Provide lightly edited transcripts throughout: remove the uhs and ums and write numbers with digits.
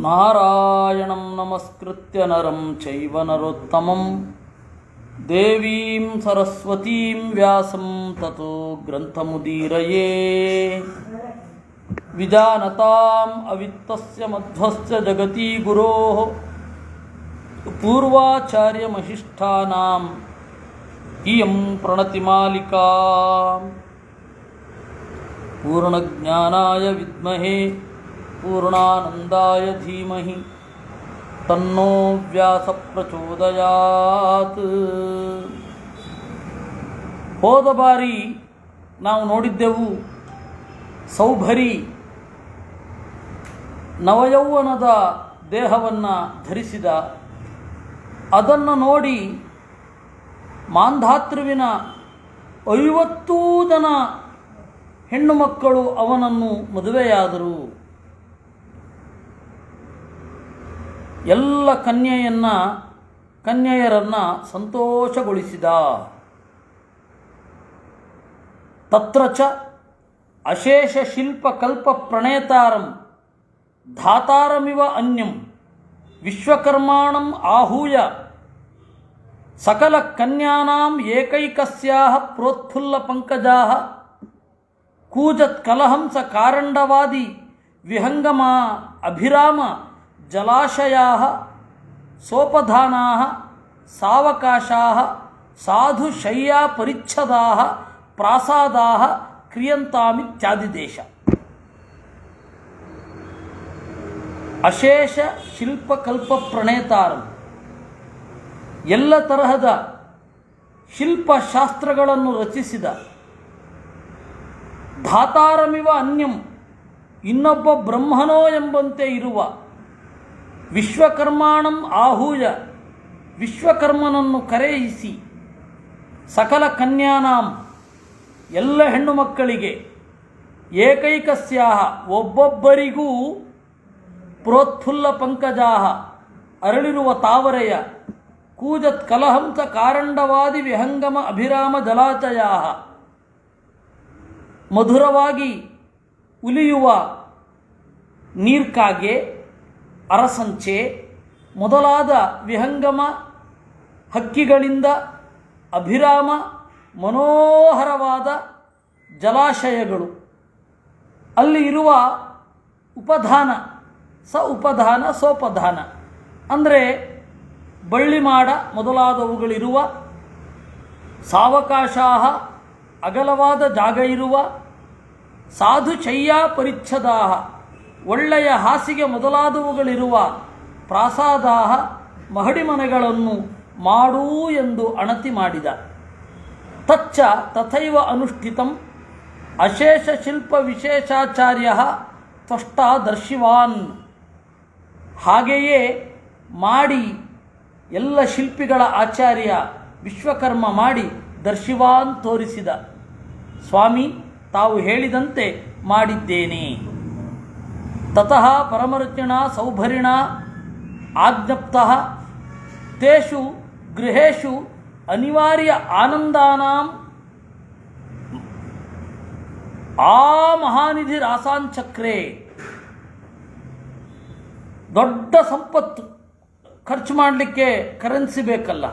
ನಾರಾಯಣಂ ನಮಸ್ಕೃತ್ಯ ನರಂ ಚೈವ ನರೋತ್ತಮಂ ದೇವೀಂ ಸರಸ್ವತೀಂ ವ್ಯಾಸಂ ತತೋ ಗ್ರಂಥಮುದೀರಯೇ ವಿಜಾನತಾಂ ಅವಿತ್ತಸ್ಯ ಮಧ್ವಸ್ಯ ಜಗತಿ ಗುರೋಃ ಪೂರ್ವಾಚಾರ್ಯಮಹಿಷ್ಠಾನಾಂ ಇಯಂ ಪ್ರಣತಿಮಾಲಿಕಾ ಪೂರ್ಣಜ್ಞಾನಾಯ ವಿದ್ಮಹೇ ಪೂರ್ಣಾನಂದಾಯ ಧೀಮಹಿ ತನ್ನೋ ವ್ಯಾಸ ಪ್ರಚೋದಯಾತ್. ಹೋದ ಬಾರಿ ನಾವು ನೋಡಿದ್ದೆವು ಸೌಭರಿ ನವಯೌವನದ ದೇಹವನ್ನು ಧರಿಸಿದ. ಅದನ್ನು ನೋಡಿ ಮಾಂಧಾತೃವಿನ 50 ಜನ ಹೆಣ್ಣು ಮಕ್ಕಳು ಅವನನ್ನು ಮದುವೆಯಾದರು. ಎಲ್ಲ ಕನ್ಯೆಯರನ್ನು ಸಂತೋಷಗೊಳಿಸಿದ. ತತ್ರ ಚ ಅಶೇಷ ಶಿಲ್ಪ ಕಲ್ಪ ಪ್ರಣೇತಾರಂ ಧಾತಾರಮಿವ ಅನ್ಯಂ ವಿಶ್ವಕರ್ಮಾಣಂ ಆಹೂಯ ಸಕಲ ಕನ್ಯಾನಾಂ ಏಕೈಕಸ್ಯಾಹ ಪ್ರೋತ್ಫುಲ್ಲ ಪಂಕಜಾಹ ಕೂಜತ್ ಕಲಹಂಸ ಕಾರಂಡವಾದಿ ವಿಹಂಗಮ ಅಭಿರಾಮ ಜಲಾಶಯಾಃ ಸೋಪಧಾನಾಃ ಸಾವಕಾಶಾಃ ಸಾಧು ಶಯ್ಯಾ ಪರಿಚ್ಛದಾಃ ಪ್ರಾಸಾದಾಃ ಕ್ರಿಯಂತಾಮಿತ್ಯಾದಿದೇಶ. ಅಶೇಷ ಶಿಲ್ಪಕಲ್ಪ ಪ್ರಣೇತಾರಂ, ಎಲ್ಲ ತರಹದ ಶಿಲ್ಪಶಾಸ್ತ್ರಗಳನ್ನು ರಚಿಸಿದ. ಧಾತಾರಮಿವ ಅನ್ಯಂ, ಇನ್ನೊಬ್ಬ ಬ್ರಹ್ಮನೋ ಎಂಬಂತೆ ಇರುವ. ವಿಶ್ವಕರ್ಮಾಣಂ ಆಹೂಯ, ವಿಶ್ವಕರ್ಮನನ್ನು ಕರೆಯಿಸಿ. ಸಕಲ ಕನ್ಯಾನಾಂ, ಎಲ್ಲ ಹೆಣ್ಣು ಮಕ್ಕಳಿಗೆ. ಏಕೈಕಸ್ಯಾಹ, ಒಬ್ಬೊಬ್ಬರಿಗೂ. ಪ್ರೋತ್ಫುಲ್ಲ ಪಂಕಜಾಹ, ಅರಳಿರುವ ತಾವರೆಯ. ಕೂಜತ್ ಕಲಹಂಸ ಕಾರಂಡವಾದಿ ವಿಹಂಗಮ ಅಭಿರಾಮ ಜಲಾಚಯಾಹ, ಮಧುರವಾಗಿ ಉಲಿಯುವ ನೀರ್ಕಾಗೆ, ಅರಸಂಚೆ ಮೊದಲಾದ ವಿಹಂಗಮ ಹಕ್ಕಿಗಳಿಂದ ಅಭಿರಾಮ ಮನೋಹರವಾದ ಜಲಾಶಯಗಳು. ಅಲ್ಲಿ ಇರುವ ಉಪಧಾನ, ಉಪಧಾನ ಸೋಪಧಾನ ಅಂದರೆ ಬಳ್ಳಿಮಾಡ ಮೊದಲಾದವುಗಳಿರುವ. ಸಾವಕಾಶಾಹ, ಅಗಲವಾದ ಜಾಗ ಇರುವ. ಸಾಧು ಶಯ್ಯಾ ಪರಿಚ್ಛದಾಹ, ಒಳ್ಳೆಯ ಹಾಸಿಗೆ ಮೊದಲಾದವುಗಳಿರುವ. ಪ್ರಾಸಾದಾಹ, ಮಹಡಿ ಮನೆಗಳನ್ನು ಮಾಡೂ ಎಂದು ಅಣತಿ ಮಾಡಿದ. ತಚ್ಚ ತಥೈವ ಅನುಷ್ಠಿತಂ ಅಶೇಷ ಶಿಲ್ಪ ವಿಶೇಷಾಚಾರ್ಯ ತ್ವಷ್ಟಾ ದರ್ಶಿವಾನ್, ಹಾಗೆಯೇ ಮಾಡಿ ಎಲ್ಲ ಶಿಲ್ಪಿಗಳ ಆಚಾರ್ಯ ವಿಶ್ವಕರ್ಮ ಮಾಡಿ ದರ್ಶಿವಾನ್ ತೋರಿಸಿದ. ಸ್ವಾಮಿ, ತಾವು ಹೇಳಿದಂತೆ ಮಾಡಿದ್ದೇನೆ. ತತಃ ಪರಮರುಚಿಣ ಸೌಭರಿಣ ಆಜ್ಞಪ್ತಃ ತೇಷು ಗೃಹೇಷು ಅನಿವಾರ್ಯ ಆನಂದಾನಾಂ ಆ ಮಹಾನಿಧಿ ರಾಸಾಂಚಕ್ರೆ. ದೊಡ್ಡ ಸಂಪತ್ತು, ಖರ್ಚು ಮಾಡಲಿಕ್ಕೆ ಕರೆನ್ಸಿ ಬೇಕಲ್ಲ,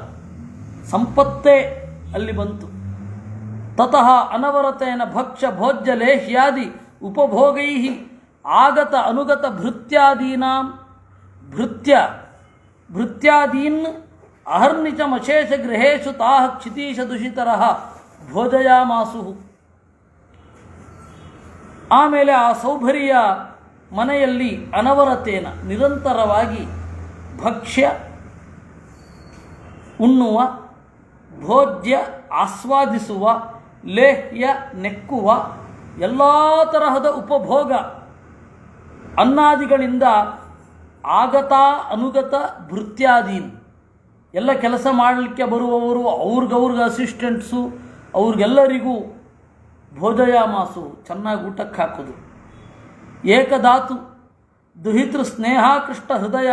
ಸಂಪತ್ತೇ ಅಲ್ಲಿ ಬಂತು. ತತಃ ಅನವರತೇನ ಭಕ್ಷ್ಯ ಭೋಜ್ಯ ಲೇಹ್ಯಾದಿ ಉಪಭೋಗೈ ಆಗತ ಅನುಗತ ಭೃತ್ಯಾದೀನಾಂ ಭೃತ್ಯಾದೀನ್ ಅಹರ್ನಿಚಮಶೇಷ ಗೃಹೇಶು ತಾಃ ಕ್ಷಿತೀಶ ದುಷಿತರಃ ಭೋಜಯಾಮಾಸು. ಆಮೇಲೆ ಆ ಸೌಭರಿಯ ಮನೆಯಲ್ಲಿ ಅನವರತೇನ ನಿರಂತರವಾಗಿ ಭಕ್ಷ್ಯ ಉಣ್ಣುವ, ಭೋಜ್ಯ ಆಸ್ವಾದಿಸುವ, ಲೇಹ್ಯ ನೆಕ್ಕುವ, ಎಲ್ಲ ತರಹದ ಉಪಭೋಗ ಅನ್ನಾದಿಗಳಿಂದ ಆಗತ ಅನುಗತ ಭೃತ್ಯಾದೀನ್, ಎಲ್ಲ ಕೆಲಸ ಮಾಡಲಿಕ್ಕೆ ಬರುವವರು, ಅವ್ರಿಗವ್ರಿಗೆ ಅಸಿಸ್ಟೆಂಟ್ಸು, ಅವ್ರಿಗೆಲ್ಲರಿಗೂ ಭೋಜಯಾಮಾಸು, ಚೆನ್ನಾಗಿ ಊಟಕ್ಕೆ ಹಾಕೋದು. ಏಕಧಾತು ದುಹಿತೃ ಸ್ನೇಹಾಕೃಷ್ಟ ಹೃದಯ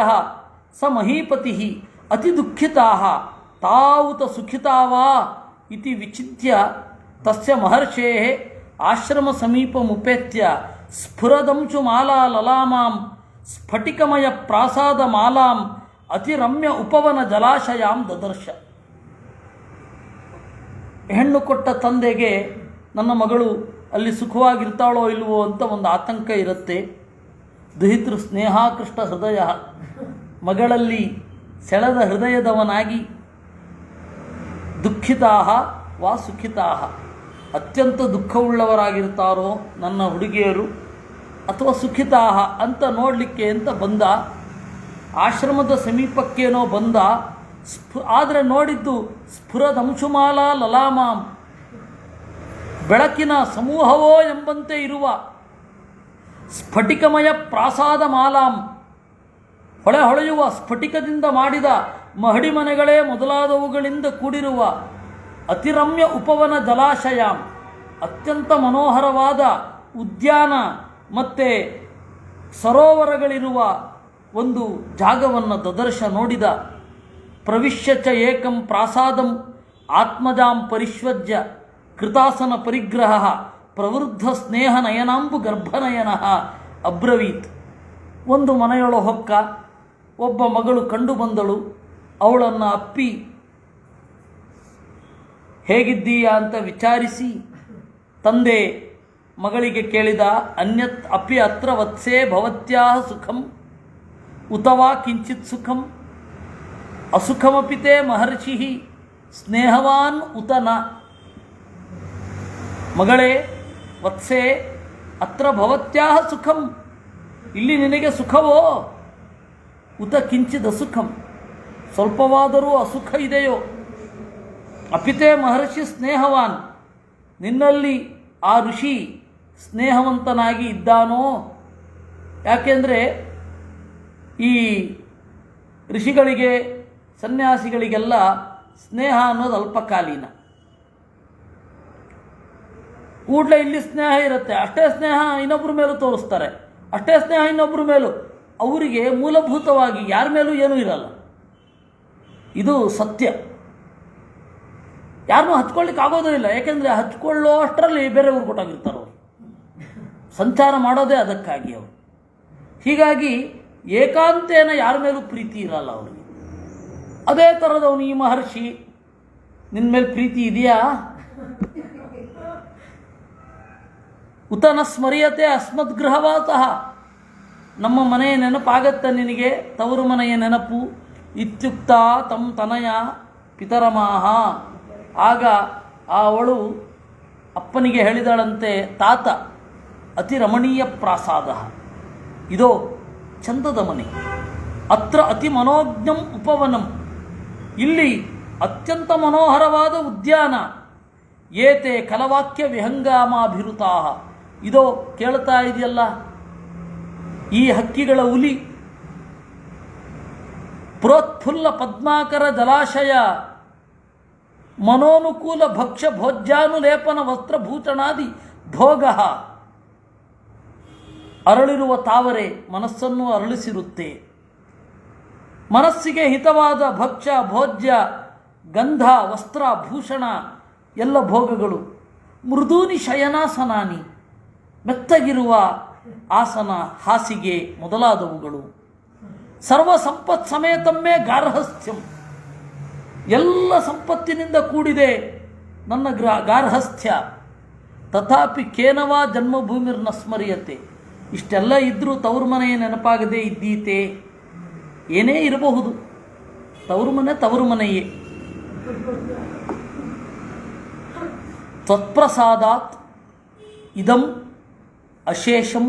ಸ ಮಹೀಪತಿ ಅತಿ ದುಃಖಿತಾ ತಾವುತ ಸುಖಿತಾವಾ ಇತಿ ವಿಚಿತ್ಯ ತಸ್ಯ ಮಹರ್ಷೇಃ ಆಶ್ರಮ ಸಮೀಪಮುಪೇತ್ಯ ಸ್ಫುರದಂಶು ಮಾಲಾ ಲಲಾಮಾಂ ಸ್ಫಟಿಕಮಯ ಪ್ರಾಸಾದ ಮಾಲಾಂ ಅತಿರಮ್ಯ ಉಪವನ ಜಲಾಶಯಾಂ ದದರ್ಶ. ಹೆಣ್ಣು ಕೊಟ್ಟ ತಂದೆಗೆ ನನ್ನ ಮಗಳು ಅಲ್ಲಿ ಸುಖವಾಗಿರ್ತಾಳೋ ಇಲ್ವೋ ಅಂತ ಒಂದು ಆತಂಕ ಇರುತ್ತೆ. ದುಹಿತೃ ಸ್ನೇಹಾಕೃಷ್ಟ ಹೃದಯ, ಮಗಳಲ್ಲಿ ಸೆಳೆದ ಹೃದಯದವನಾಗಿ ದುಃಖಿತಾಹ ವಾ ಸುಖಿತಾಹ, ಅತ್ಯಂತ ದುಃಖವುಳ್ಳವರಾಗಿರ್ತಾರೋ ನನ್ನ ಹುಡುಗಿಯರು ಅಥವಾ ಸುಖಿತಾಹ ಅಂತ ನೋಡಲಿಕ್ಕೆ ಅಂತ ಬಂದ. ಆಶ್ರಮದ ಸಮೀಪಕ್ಕೇನೋ ಬಂದ. ಆದರೆ ನೋಡಿದ್ದು ಸ್ಫುರದಂಶುಮಾಲಾ ಲಲಾಮಾಂ, ಬೆಳಕಿನ ಸಮೂಹವೋ ಎಂಬಂತೆ ಇರುವ ಸ್ಫಟಿಕಮಯ ಪ್ರಾಸಾದ ಮಾಲಾಂ, ಹೊಳೆಹೊಳೆಯುವ ಸ್ಫಟಿಕದಿಂದ ಮಾಡಿದ ಮಹಡಿ ಮನೆಗಳೇ ಮೊದಲಾದವುಗಳಿಂದ ಕೂಡಿರುವ ಅತಿರಮ್ಯ ಉಪವನ ಜಲಾಶಯಾಂ, ಅತ್ಯಂತ ಮನೋಹರವಾದ ಉದ್ಯಾನ ಮತ್ತು ಸರೋವರಗಳಿರುವ ಒಂದು ಜಾಗವನ್ನು ದದರ್ಶ ನೋಡಿದ. ಪ್ರವಿಶ್ಯ ಚ ಏಕಂ ಪ್ರಾಸಾದಂ ಆತ್ಮಜಾಂ ಪರಿಶ್ವಜ್ಯ ಕೃತಾಸನ ಪರಿಗ್ರಹ ಪ್ರವೃದ್ಧ ಸ್ನೇಹ ನಯನಾಂಬು ಗರ್ಭನಯನ ಅಬ್ರವೀತ್. ಒಂದು ಮನೆಯೊಳ ಹೊಕ್ಕ ಒಬ್ಬ ಮಗಳು ಕಂಡು ಬಂದಳು. ಅವಳನ್ನು ಅಪ್ಪಿ ಹೇಗಿದ್ದೀಯಾ ಅಂತ ವಿಚಾರಿಸಿ ತಂದೆ ಮಗಳಿಗೆ ಕೇಳಿದ, ಅನ್ಯತ್ ಅಪಿ ಅತ್ರ ವತ್ಸೇ ಭವತ್ಯಾಹ ಸುಖಂ ಉತವಾ ಕಿಂಚಿತ್ ಸುಖಂ ಅಸುಖಮಪಿತೇ ಮಹರ್ಷಿ ಸ್ನೇಹವಾನ್ ಉತನ. ಮಗಳೇ ವತ್ಸೆ ಅತ್ರ ಭವತ್ಯಾಹ ಸುಖಂ, ಇಲ್ಲಿ ನಿನಗೆ ಸುಖವೋ, ಉತ ಕಿಂಚಿದ್ ಅಸುಖಂ, ಸ್ವಲ್ಪವಾದರೂ ಅಸುಖ ಇದೆಯೋ, ಅಪಿತೇ ಮಹರ್ಷಿ ಸ್ನೇಹವಾನ್, ನಿನ್ನಲ್ಲಿ ಆ ಋಷಿ ಸ್ನೇಹವಂತನಾಗಿ ಇದ್ದಾನೋ. ಯಾಕೆಂದರೆ ಈ ಋಷಿಗಳಿಗೆ ಸನ್ಯಾಸಿಗಳಿಗೆಲ್ಲ ಸ್ನೇಹ ಅನ್ನೋದು ಅಲ್ಪಕಾಲೀನ. ಕೂಡಲೇ ಇಲ್ಲಿ ಸ್ನೇಹ ಇರುತ್ತೆ, ಅಷ್ಟೇ ಸ್ನೇಹ ಇನ್ನೊಬ್ಬರ ಮೇಲೂ ತೋರಿಸ್ತಾರೆ, ಅಷ್ಟೇ ಸ್ನೇಹ ಇನ್ನೊಬ್ಬರ ಮೇಲೂ. ಅವರಿಗೆ ಮೂಲಭೂತವಾಗಿ ಯಾರ ಮೇಲೂ ಏನೂ ಇರಲ್ಲ. ಇದು ಸತ್ಯ. ಯಾರನ್ನೂ ಹಚ್ಕೊಳ್ಳಿಕ್ಕೆ ಆಗೋದೇ ಇಲ್ಲ. ಯಾಕೆಂದರೆ ಹಚ್ಕೊಳ್ಳೋ ಅಷ್ಟರಲ್ಲಿ ಬೇರೆಯವ್ರು ಕೊಟ್ಟಾಗಿರ್ತಾರೆ. ಅವರು ಸಂಚಾರ ಮಾಡೋದೇ ಅದಕ್ಕಾಗಿ. ಅವರು ಹೀಗಾಗಿ ಏಕಾಂತೇನ ಯಾರ ಮೇಲೂ ಪ್ರೀತಿ ಇರಲ್ಲ ಅವರಿಗೆ. ಅದೇ ಥರದವನು ಈ ಮಹರ್ಷಿ, ನಿನ್ನ ಮೇಲೆ ಪ್ರೀತಿ ಇದೆಯಾ? ಉತನ ಸ್ಮರ್ಯತೆ ಅಸ್ಮದ್ಗೃಹವಾತಃ, ನಮ್ಮ ಮನೆಯ ನೆನಪಾಗತ್ತೆ ನಿನಗೆ, ತವರು ಮನೆಯ ನೆನಪು. ಇತ್ಯುಕ್ತ ತಂ ತನಯ ಪಿತರಮಾಹ. ಆಗ ಅವಳು ಅಪ್ಪನಿಗೆ ಹೇಳಿದಳಂತೆ, ತಾತ ಅತಿ ರಮಣೀಯ ಪ್ರಾಸಾದ, ಇದೋ ಚಂದದ ಮನೆ, ಅತ್ರ ಅತಿ ಮನೋಜ್ಞಂ ಉಪವನಂ, ಇಲ್ಲಿ ಅತ್ಯಂತ ಮನೋಹರವಾದ ಉದ್ಯಾನ. ಏತೆ ಕಲವಾಕ್ಯ ವಿಹಂಗಾಮಾಭಿರುತಾ, ಇದೋ ಕೇಳ್ತಾ ಇದೆಯಲ್ಲ ಈ ಹಕ್ಕಿಗಳ ಉಲಿ. ಪ್ರೋತ್ಫುಲ್ಲ ಪದ್ಮಾಕರ ಜಲಾಶಯ, ಮನೋನುಕೂಲ ಭಕ್ಷ್ಯ ಭೋಜ್ಯಾನುಲೇಪನ ವಸ್ತ್ರಭೂಷಣಾದಿ ಭೋಗ. ಅರಳಿರುವ ತಾವರೆ ಮನಸ್ಸನ್ನು ಅರಳಿಸಿರುತ್ತೆ. ಮನಸ್ಸಿಗೆ ಹಿತವಾದ ಭಕ್ಷ್ಯ ಭೋಜ್ಯ ಗಂಧ ವಸ್ತ್ರ ಭೂಷಣ ಎಲ್ಲ ಭೋಗಗಳು. ಮೃದೂನಿ ಶಯನಾಸನಾನಿ, ಮೆತ್ತಗಿರುವ ಆಸನ ಹಾಸಿಗೆ ಮೊದಲಾದವುಗಳು. ಸರ್ವ ಸಂಪತ್ ಸಮೇತಮ್ಮೇ ಗಾರ್ಹಸ್ಥ್ಯಂ, ಎಲ್ಲ ಸಂಪತ್ತಿನಿಂದ ಕೂಡಿದೆ ನನ್ನ ಗಾರ್ಹಸ್ಥ್ಯ. ತಥಾಪಿ ಕೇನವಾ ಜನ್ಮಭೂಮಿರ್ನ ಸ್ಮರ್ಯತೆ, ಇಷ್ಟೆಲ್ಲ ಇದ್ದರೂ ತವರು ಮನೆಯ ನೆನಪಾಗದೆ ಇದ್ದೀತೆ. ಏನೇ ಇರಬಹುದು, ತವರು ಮನೆ ತವರು ಮನೆಯೇ. ತ್ವತ್ಪ್ರಸಾದಾತ್ ಇದಂ ಅಶೇಷಂ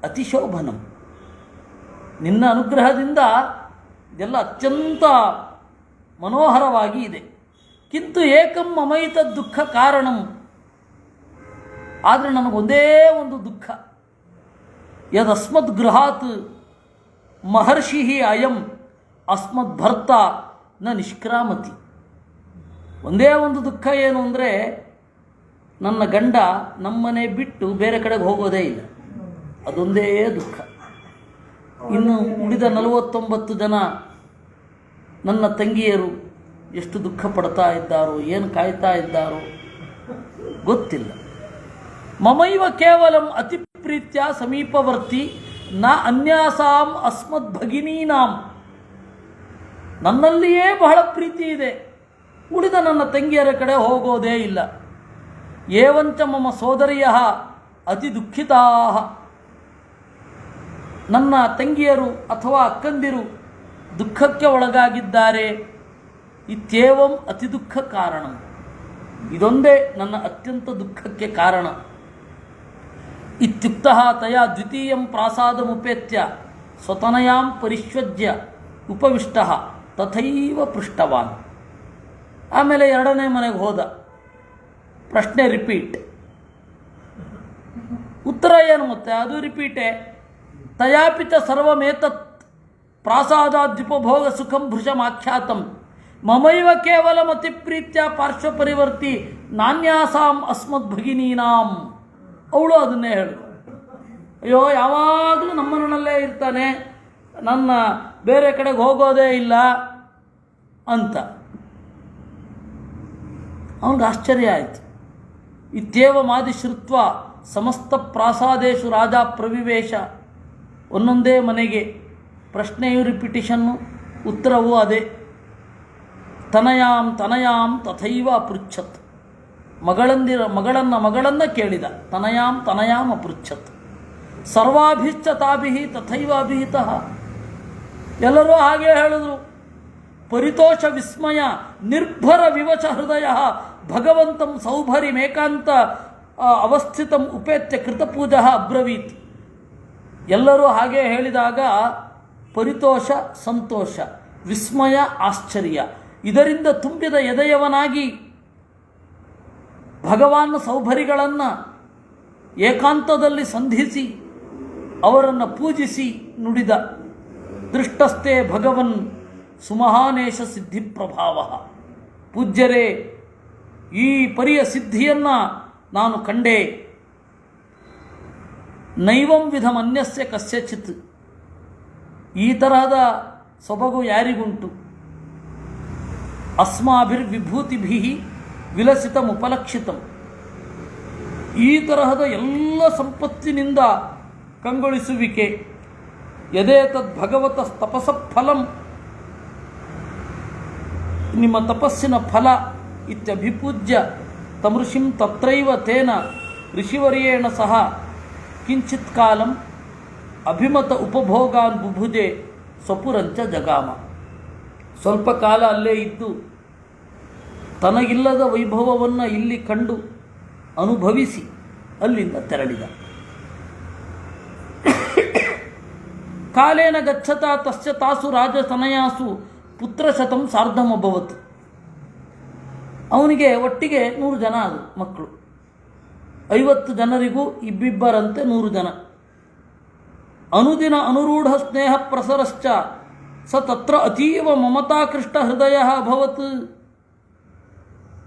ಅತಿಶೋಭನಂ, ನಿನ್ನ ಅನುಗ್ರಹದಿಂದ ಇದೆಲ್ಲ ಅತ್ಯಂತ ಮನೋಹರವಾಗಿ ಇದೆ. ಕಿಂತು ಏಕಂ ಮಮೈತ ದುಃಖ ಕಾರಣಂ, ಆದರೆ ನನಗೊಂದೇ ಒಂದು ದುಃಖ. ಯದಸ್ಮದ್ ಗೃಹಾತ್ ಮಹರ್ಷಿ ಅಯಂ ಅಸ್ಮದ್ ಭರ್ತ ನ ನಿಷ್ಕ್ರಾಮತಿ. ಒಂದೇ ಒಂದು ದುಃಖ ಏನು ಅಂದರೆ, ನನ್ನ ಗಂಡ ನಮ್ಮನೆ ಬಿಟ್ಟು ಬೇರೆ ಕಡೆಗೆ ಹೋಗೋದೇ ಇಲ್ಲ. ಅದೊಂದೇ ದುಃಖ. ಇನ್ನು ಉಳಿದ 49 ಜನ ನನ್ನ ತಂಗಿಯರು ಎಷ್ಟು ದುಃಖ ಪಡ್ತಾ ಇದ್ದಾರೋ, ಏನು ಕಾಯ್ತಾ ಇದ್ದಾರೋ ಗೊತ್ತಿಲ್ಲ. ಮಮೈವ ಕೇವಲಂ ಅತಿ ಪ್ರೀತ್ಯ ಸಮೀಪವರ್ತಿ ನ ಅನ್ಯಾಸಾಂ ಅಸ್ಮದ್ ಭಗಿನೀನಾಂ, ನನ್ನಲ್ಲಿಯೇ ಬಹಳ ಪ್ರೀತಿ ಇದೆ, ಉಳಿದ ನನ್ನ ತಂಗಿಯರ ಕಡೆ ಹೋಗೋದೇ ಇಲ್ಲ. ಏವಂಚ ಮಮ ಸೋದರಿಯ ಅತಿ ದುಃಖಿತಾ, ನನ್ನ ತಂಗಿಯರು ಅಥವಾ ಅಕ್ಕಂದಿರು ದುಃಖಕ್ಕೆ ಒಳಗಾಗಿದ್ದಾರೆ. ಇತ್ಯೇವಂ ಅತಿ ದುಃಖ ಕಾರಣ, ಇದೊಂದೇ ನನ್ನ ಅತ್ಯಂತ ದುಃಖಕ್ಕೆ ಕಾರಣ. ಇತ್ಯುಕ್ತಃ ತಯಾ ದ್ವಿತೀಯಂ ಪ್ರಾಸಾದಮುಪೇತ್ಯ ಸ್ವತನಯಾಂ ಪರಿಶ್ವಜ್ಯ ಉಪವಿಷ್ಟಃ ತಥೈವ ಪೃಷ್ಟವಾನ್. ಆಮೇಲೆ ಎರಡನೇ ಮನೆಗೆ ಹೋದ. ಪ್ರಶ್ನೆ ರಿಪೀಟ್, ಉತ್ತರ ಏನು ಮತ್ತೆ ಅದು ರಿಪೀಟೇ. ತಯಾಪಿತ ಸರ್ವಮೇತತ್ ಪ್ರಾಸಾದಾದ್ಯುಪಭೋಗ ಸುಖಂ ಭೃಶಮಾಖ್ಯಾತಂ ಮಮೈವ ಕೇವಲ ಮತಿಪ್ರೀತ್ಯ ಪಾರ್ಶ್ವಪರಿವರ್ತಿ ನಾನ್ಯಾಸಾಂ ಅಸ್ಮದ್ ಭಗಿನೀನಾಂ. ಅವಳು ಅದನ್ನೇ ಹೇಳು, ಅಯ್ಯೋ ಯಾವಾಗಲೂ ನಮ್ಮನಲ್ಲೇ ಇರ್ತಾನೆ, ನನ್ನ ಬೇರೆ ಕಡೆಗೆ ಹೋಗೋದೇ ಇಲ್ಲ ಅಂತ. ಅವನಿಗೆ ಆಶ್ಚರ್ಯ ಆಯಿತು. ಇತ್ಯೇವಮಾದಿ ಶ್ರುತ್ವ ಸಮಸ್ತ ಪ್ರಾಸಾದೇಶು ರಾಜ ಪ್ರವಿವೇಶ. ಒಂದೊಂದೇ ಮನೆಗೆ ಪ್ರಶ್ನೆಯು ರಿಪಿಟಿಷನ್ನು, ಉತ್ತರವೂ ಅದೇ. ತನಯಾಂ ತನಯಾಂ ತಥೈವ ಅಪೃಚ್ಛತ್, ಮಗಳನ್ನು ಕೇಳಿದ. ತನಯಾಂ ತನಯಾಂ ಅಪೃಚ್ಛತ್. ಸರ್ವಾಭಿಶ್ಚ ತಾಭಿಃ ತಥೈವ ಅಭಿಹಿತಃ, ಎಲ್ಲರೂ ಹಾಗೆ ಹೇಳಿದ್ರು. ಪರಿತೋಷ ವಿಸ್ಮಯ ನಿರ್ಭರ ವಿವಚ ಹೃದಯ ಭಗವಂತಂ ಸೌಭರಿಮೇಕಾಂತ ಅವಸ್ಥಿತಂ ಉಪೇತ್ಯ ಕೃತಪೂಜ ಅಬ್ರವೀತ್. ಎಲ್ಲರೂ ಹಾಗೆ ಹೇಳಿದಾಗ ಪರಿತೋಷ ಸಂತೋಷ, ವಿಸ್ಮಯ ಆಶ್ಚರ್ಯ, ಇದರಿಂದ ತುಂಬಿದ ಎದೆಯವನಾಗಿ ಭಗವಾನ್ ಸೌಭರಿಗಳನ್ನು ಏಕಾಂತದಲ್ಲಿ ಸಂಧಿಸಿ ಅವರನ್ನು ಪೂಜಿಸಿ ನುಡಿದ. ದೃಷ್ಟಸ್ಥೆ ಭಗವನ್ ಸುಮಹಾನೇಶ ಸಿದ್ಧಿ ಪ್ರಭಾವ. ಪೂಜ್ಯರೇ, ಈ ಪರಿಯ ಸಿದ್ಧಿಯನ್ನು ನಾನು ಕಂಡೆ. ನೈವಂ ವಿಧಮನ್ಯಸ್ಯ ಕಸ್ಯಚಿತ್, ಈ ತರಹದ ಸೊಬಗು ಯಾರಿಗುಂಟು? ಅಸ್ಮಾಭಿರ್ವಿಭೂತಿಭಿ ವಿಲಸಿತಂ ಉಪಲಕ್ಷಿತಂ, ಈ ತರಹದ ಎಲ್ಲ ಸಂಪತ್ತಿನಿಂದ ಕಂಗೊಳಿಸುವಿಕೆ. ಯದೇತದ್ ಭಗವತ ತಪಸ ಫಲಂ, ನಿಮ್ಮ ತಪಸ್ಸಿನ ಫಲ ಇತ್ಯಭಿಪೂಜ್ಯ ತಮೃಷಿಂ ತತ್ರೈವ ತೇನ ಋಷಿವರ್ಯೇಣ ಸಹ ಕಿಂಚಿತ್ ಕಾಲಂ ಅಭಿಮತ ಉಪಭೋಗಾನ್ ಬುಭುಜೆ ಸ್ವಪುರಂಚ ಜಗಾಮ. ಸ್ವಲ್ಪ ಕಾಲ ಅಲ್ಲೇ ಇದ್ದು ತನಗಿಲ್ಲದ ವೈಭವವನ್ನು ಇಲ್ಲಿ ಕಂಡು ಅನುಭವಿಸಿ ಅಲ್ಲಿಂದ ತೆರಳಿದ. ಕಾಲೇನ ಗಚ್ಚತ ತಸ್ಯ ತಾಸು ರಾಜತನಯಾಸು ಪುತ್ರಶತಂ ಸಾರ್ಧಮಭವತ್. ಅವನಿಗೆ ಒಟ್ಟಿಗೆ 100 ಜನ ಅದು ಮಕ್ಕಳು. 50 ಜನರಿಗೂ ಇಬ್ಬಿಬ್ಬರಂತೆ 100 ಜನ. ಅನುದಿನ ಅನುರೂಢ ಸ್ನೇಹ ಪ್ರಸರಶ್ಚ ಸ ತತ್ರ ಅತೀವ ಮಮತಾಕೃಷ್ಟ ಹೃದಯ ಅಭವತ್.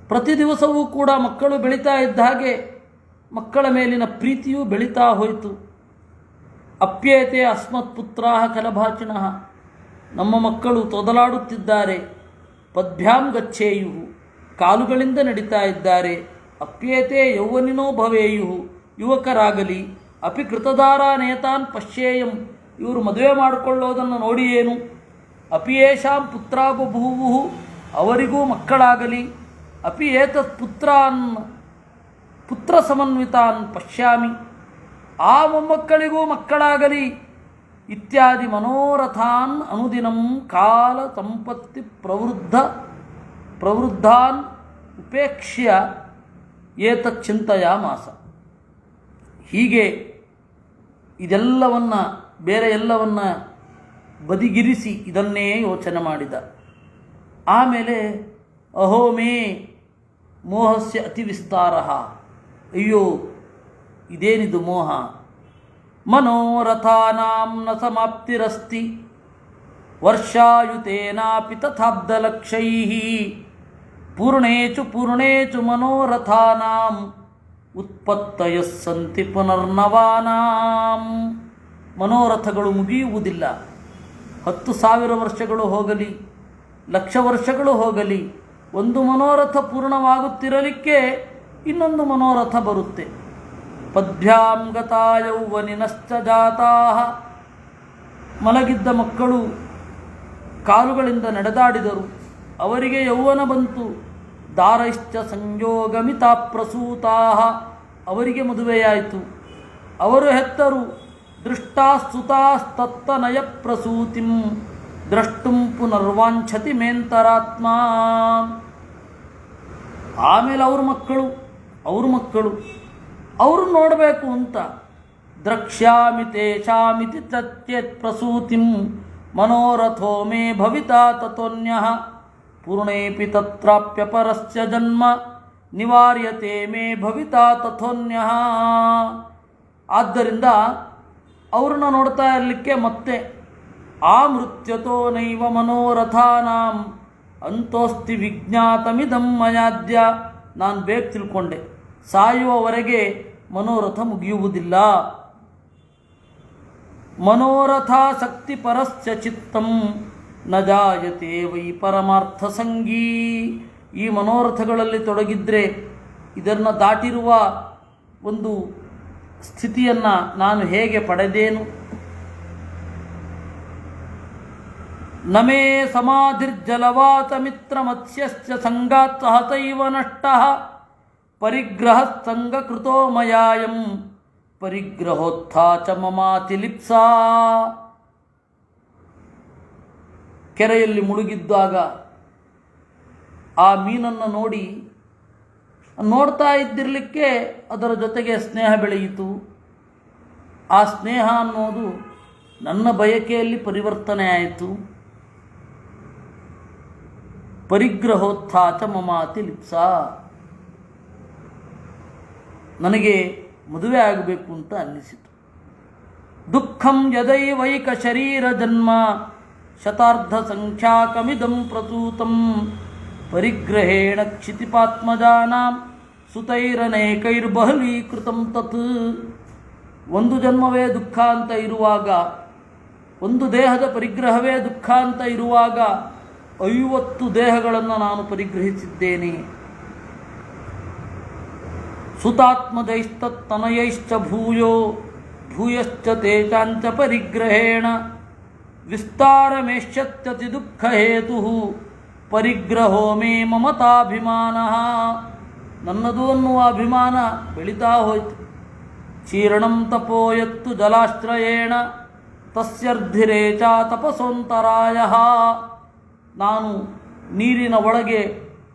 ಪ್ರತಿ ದಿವಸವೂ ಕೂಡ ಮಕ್ಕಳು ಬೆಳೀತಾ ಇದ್ದ ಹಾಗೆ ಮಕ್ಕಳ ಮೇಲಿನ ಪ್ರೀತಿಯೂ ಬೆಳೀತಾ ಹೋಯಿತು. ಅಪ್ಯೇತೆ ಅಸ್ಮತ್ ಪುತ್ರಾಹ ಕಲಭಾಚಿಣಃ, ನಮ್ಮ ಮಕ್ಕಳು ತೊದಲಾಡುತ್ತಿದ್ದಾರೆ. ಪದ್ಭ್ಯಾಂ ಗಚ್ಚೇಯು, ಕಾಲುಗಳಿಂದ ನಡೀತಾ ಇದ್ದಾರೆ. ಅಪ್ಯೇತೆ ಯೌವನಿನೋ ಭವೇಯು, ಯುವಕರಾಗಲಿ. ಅಪಿ ಕೃತದಾರ ನೇತಾನ್ ಪಶ್ಯೇಯಂ, ಇವರು ಮದುವೆ ಮಾಡಿಕೊಳ್ಳೋದನ್ನು ನೋಡಿಯೇನು. ಅಪಿಯೇಷಾಂ ಪುತ್ರ ಬಭೂವು, ಅವರಿಗೂ ಮಕ್ಕಳಾಗಲಿ. ಅಪಿ ಏತತ್ ಪುತ್ರಾನ್ ಪುತ್ರ ಸಮನ್ವಿತಾನ್ ಪಶ್ಯಾಮಿ, ಆ ಮೊಮ್ಮಕ್ಕಳಿಗೂ ಮಕ್ಕಳಾಗಲಿ. ಇತ್ಯಾದಿ ಮನೋರಥಾನ್ ಅನುದಿನಂ ಕಾಲ ಸಂಪತ್ತಿ ಪ್ರವೃದ್ಧಾನ್ ಉಪೇಕ್ಷ್ಯ ಏತಚ್ಚಿಂತೆಯಾಮಾಸ. ಹೀಗೆ ಇದೆಲ್ಲವನ್ನು ಬೇರೆ ಎಲ್ಲವನ್ನು ಬದಿಗಿರಿಸಿ ಇದನ್ನೇ ಯೋಚನೆ ಮಾಡಿದ. ಆಮೇಲೆ ಅಹೋ ಮೇ ಮೋಹಸ್ಯ ಅತಿ ವಿಸ್ತಾರ, ಅಯ್ಯೋ ಇದೇನಿದು ಮೋಹ. ಮನೋರಥಾನಾಂ ನ ಸಮಾಪ್ತಿರಸ್ತಿ ವರ್ಷಾಯುತೇನಾಪಿ ತಥಾಬ್ದಲಕ್ಷೈಃ ಪೂರ್ಣೇಚು ಮನೋರಥಾನಾಂ ಉತ್ಪತ್ತಯಃ ಸಂತಿ ಪುನರ್ನವಾನಾಂ. ಮನೋರಥಗಳು ಮುಗಿಯುವುದಿಲ್ಲ. 10,000 ವರ್ಷಗಳು ಹೋಗಲಿ, 1,00,000 ವರ್ಷಗಳು ಹೋಗಲಿ, ಒಂದು ಮನೋರಥ ಪೂರ್ಣವಾಗುತ್ತಿರಲಿಕ್ಕೆ ಇನ್ನೊಂದು ಮನೋರಥ ಬರುತ್ತೆ. ಪದ್ಭ್ಯಾಂ ಗತಾ ಯೌವನಿನಶ್ಚ ಜಾತಾಃ ಮಲಗಿದ್ದ ಮಕ್ಕಳು ಕಾಲುಗಳಿಂದ ನಡೆದಾಡಿದರು. ಅವರಿಗೆ ಯೌವನ ಬಂತು. ದಾರೈಶ್ಚ ಸಂಯೋಗಮಿತಾ ಪ್ರಸೂತಾ, ಅವರಿಗೆ ಮದುವೆಯಾಯಿತು. ಅವರು ಹೆತ್ತರು. ದೃಷ್ಟಾಸ್ತುತಾಸ್ತತ್ತನಯ ಪ್ರಸೂತಿಂ ದ್ರಷ್ಟುಂ ಪುನರ್ವಾಂಛತಿ ಮೇಂತರಾತ್ಮ. ಆಮೇಲೆ ಅವ್ರ ಮಕ್ಕಳು ಅವರು ನೋಡಬೇಕು ಅಂತ ದ್ರಕ್ಷ್ಯಾಮಿ ತೇಷಾಮಿತಿ ತತ್ಯೇತ್ ಪ್ರಸೂತಿಂ ಮನೋರಥೋ ಮೇ ಭವಿತಾ ತತೋನ್ಯಃ ಪೂರ್ಣೇಪಿ ತತ್ರಾಪ್ಯಪರಸ್ಯ ಜನ್ಮ ನಿವಾರ್ಯತೆ ಮೇ ಭವಿತಾ ತಥೋನ್ಯಃ. ಆದ್ದರಿಂದ ಅವ್ರನ್ನ ನೋಡ್ತಾ ಇರಲಿಕ್ಕೆ ಮತ್ತೆ ಆ ಮೃತ್ಯತೋ ನೈವ ಮನೋರಥಾನಾಂ ಅಂತೋಸ್ತಿ ವಿಜ್ಞಾತಮಿದಂ ಮಯಾದ್ಯ. ನಾನು ಬೇಗ ತಿಳ್ಕೊಂಡೆ, ಸಾಯುವವರೆಗೆ ಮನೋರಥ ಮುಗಿಯುವುದಿಲ್ಲ. ಮನೋರಥಾಸಕ್ತಿ ಪರಸ್ಯ ಚಿತ್ತಂ ನ ಜಾಯತೆ ವೈ ಪರಮಾರ್ಥ ಸಂಗೀ. ಈ ಮನೋರಥಗಳಲ್ಲಿ ತೊಡಗಿದ್ರೆ ಇದನ್ನು ದಾಟಿರುವ ಒಂದು ಸ್ಥಿತಿಯನ್ನು ನಾನು ಹೇಗೆ ಪಡೆದೇನು? ನಮೇ ಸಮಾಧಿರ್ಜಲವಾತ ಮಿತ್ರ ಮತ್ಸ್ಯಶ್ಚ ಸಂಗಾತ್ ಸಹತೈವ ನಷ್ಟಃ ಪರಿಗ್ರಹ ಸಂಗಕೃತೋ ಮಯಾಯಂ ಪರಿಗ್ರಹೋತ್ಥಾ ಚ ಮಮಾತಿಲಿಪ್ಸಾ. ಕೆರೆಯಲ್ಲಿ ಮುಳುಗಿದ್ದಾಗ ಆ ಮೀನನ್ನು ನೋಡ್ತಾ ಇದ್ದಿರಲಿಕ್ಕೆ ಅದರ ಜೊತೆಗೆ ಸ್ನೇಹ ಬೆಳೆಯಿತು. ಆ ಸ್ನೇಹ ಅನ್ನೋದು ನನ್ನ ಬಯಕೆಯಲ್ಲಿ ಪರಿವರ್ತನೆ ಆಯಿತು. ಪರಿಗ್ರಹೋತ್ಥಾ ಚ ಮಮಾತಿ ಲಿಪ್ಸಾ, ನನಗೆ ಮದುವೆ ಆಗಬೇಕು ಅಂತ ಅನ್ನಿಸಿತು. ದುಃಖಂ ಯದೈವೈಕ ಶರೀರ ಜನ್ಮ ಶತಾರ್ಧ ಸಂಖ್ಯಾಕಮಿದಂ ಪ್ರಸೂತಂ ಪರಿಗ್ರಹೇಣ ಕ್ಷಿತಿಪಾತ್ಮಜಾನಾಂ ಸುತೈರನೇಕೈರ್ಬಹಲೀಕೃತಂ ತತ್. ಒಂದು ಜನ್ಮವೇ ದುಃಖ ಅಂತ ಇರುವಾಗ, ಒಂದು ದೇಹದ ಪರಿಗ್ರಹವೇ ದುಃಖ ಅಂತ ಇರುವಾಗ 50 ದೇಹಗಳನ್ನು ನಾನು ಪರಿಗ್ರಹಿಸಿದ್ದೇನೆ. ಸುತಾತ್ಮಜೈಸ್ತತ್ತನಯೈಶ್ಚ ಭೂಯಶ್ಚ ತೇಚಾಂಚ ಪರಿಗ್ರಹೇಣ ವಿಸ್ತಾರಮೇಷ್ಯತ್ಯತಿ ದುಃಖ ಹೇತು ಪರಿಗ್ರಹೋ ಮೇ ಮಮತಾಭಿಮಾನ. ನನ್ನದು ಅನ್ನುವ ಅಭಿಮಾನ ಬೆಳೀತಾ ಹೋಯಿತು. ಚೀರ್ಣಂ ತಪೋಯತ್ತು ಜಲಾಶ್ರಯೇಣ ತಸ್ಯರ್ಧಿರೇ ಚ ತಪಸೋಂತರಾಯ. ನಾನು ನೀರಿನ ಒಳಗೆ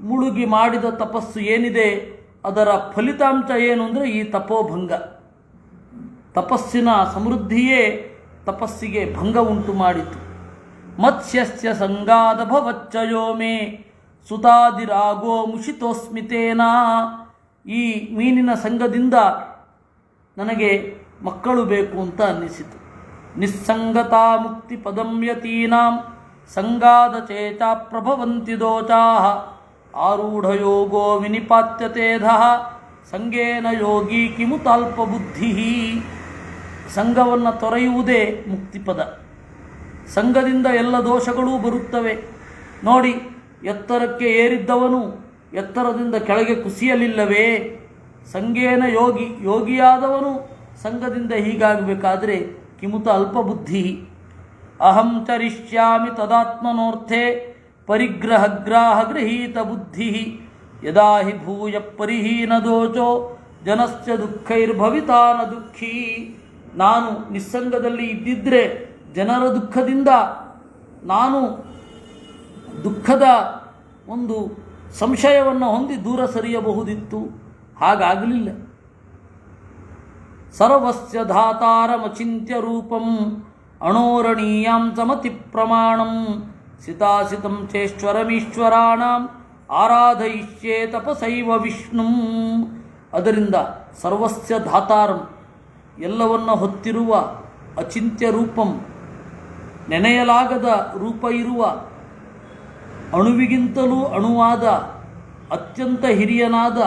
ಮುಳುಗಿ ಮಾಡಿದ ತಪಸ್ಸು ಏನಿದೆ ಅದರ ಫಲಿತಾಂಶ ಏನು ಅಂದರೆ ಈ ತಪೋಭಂಗ. ತಪಸ್ಸಿನ ಸಮೃದ್ಧಿಯೇ ತಪಸ್ಸಿಗೆ ಭಂಗ ಉಂಟು ಮಾಡಿತು. ಮತ್ಸ್ಯಸ್ಯ ಸಂಗಾದ ಭವಚ್ಚಯೋ ಮೇ ಸುತಾದಿರಾಗೋ ಮುಷಿತೋಸ್ಮಿತೇನ. ಈ ಮೀನಿನ ಸಂಘದಿಂದ ನನಗೆ ಮಕ್ಕಳು ಬೇಕು ಅಂತ ಅನ್ನಿಸಿತು. ನಿಸ್ಸಂಗತಾ ಮುಕ್ತಿ ಪದಂ ಯತೀನಾಂ ಸಂಗಾದ ಚೇತ ಪ್ರಭವಂತಿ ದೋಚಾಃ ಆರೂಢಯೋಗೋ ವಿನಿಪಾತ್ಯತೇಧಃ ಸಂಗೇನ ಯೋಗಿ ಕಿಮುತಾಲ್ಪಬುದ್ಧಿ. ಸಂಘವನ್ನು ತೊರೆಯುವುದೇ ಮುಕ್ತಿಪದ. ಸಂಘದಿಂದ ಎಲ್ಲ ದೋಷಗಳೂ ಬರುತ್ತವೆ. ನೋಡಿ, ಎತ್ತರಕ್ಕೆ ಏರಿದ್ದವನು ಎತ್ತರದಿಂದ ಕೆಳಗೆ ಕುಸಿಯಲಿಲ್ಲವೇ? ಸಂಗೇನ ಯೋಗಿಯಾದವನು ಸಂಘದಿಂದ ಹೀಗಾಗಬೇಕಾದರೆ ಕಿಮುತ ಅಲ್ಪಬುದ್ಧಿ. ಅಹಂ ಚರಿಷ್ಯಾಮಿ ತದಾತ್ಮನೋರ್ಥೆ ಪರಿಗ್ರಹಗ್ರಾಹ ಗೃಹೀತ ಬುದ್ಧಿ ಯದಾ ಹಿ ಭೂಯ ಪರಿಹೀನ ದೋಚೋ ಜನಸ್ಯ ದುಃಖೈರ್ಭವಿತಾ ನ ದುಃಖಿ. ನಾನು ನಿಸ್ಸಂಗದಲ್ಲಿ ಇದ್ದಿದ್ದರೆ ಜನರ ದುಃಖದಿಂದ ನಾನು ದುಃಖದ ಒಂದು ಸಂಶಯವನ್ನು ಹೊಂದಿ ದೂರ ಸರಿಯಬಹುದಿತ್ತು. ಹಾಗಾಗಲಿಲ್ಲ. ಸರ್ವಸ್ಯ ಧಾತಾರಮಚಿಂತ್ಯ ರೂಪಂ ಅಣೋರಣೀಯಾಂ ಸಮತಿ ಪ್ರಮಾಣಂ ಸಿತಾಸಿತಂ ಚೇಶ್ವರಮೀಶ್ವರಾಣಾಂ ಆರಾಧಯಿಷ್ಯೇ ತಪಸೈವ ವಿಷ್ಣುಂ. ಅದರಿಂದ ಸರ್ವಸ್ಯ ಧಾತಾರಂ, ಎಲ್ಲವನ್ನ ಹೊತ್ತಿರುವ, ಅಚಿಂತ್ಯ ರೂಪಂ, ನೆನೆಯಲಾಗದ ರೂಪ ಇರುವ, ಅಣುವಿಗಿಂತಲೂ ಅಣುವಾದ, ಅತ್ಯಂತ ಹಿರಿಯನಾದ,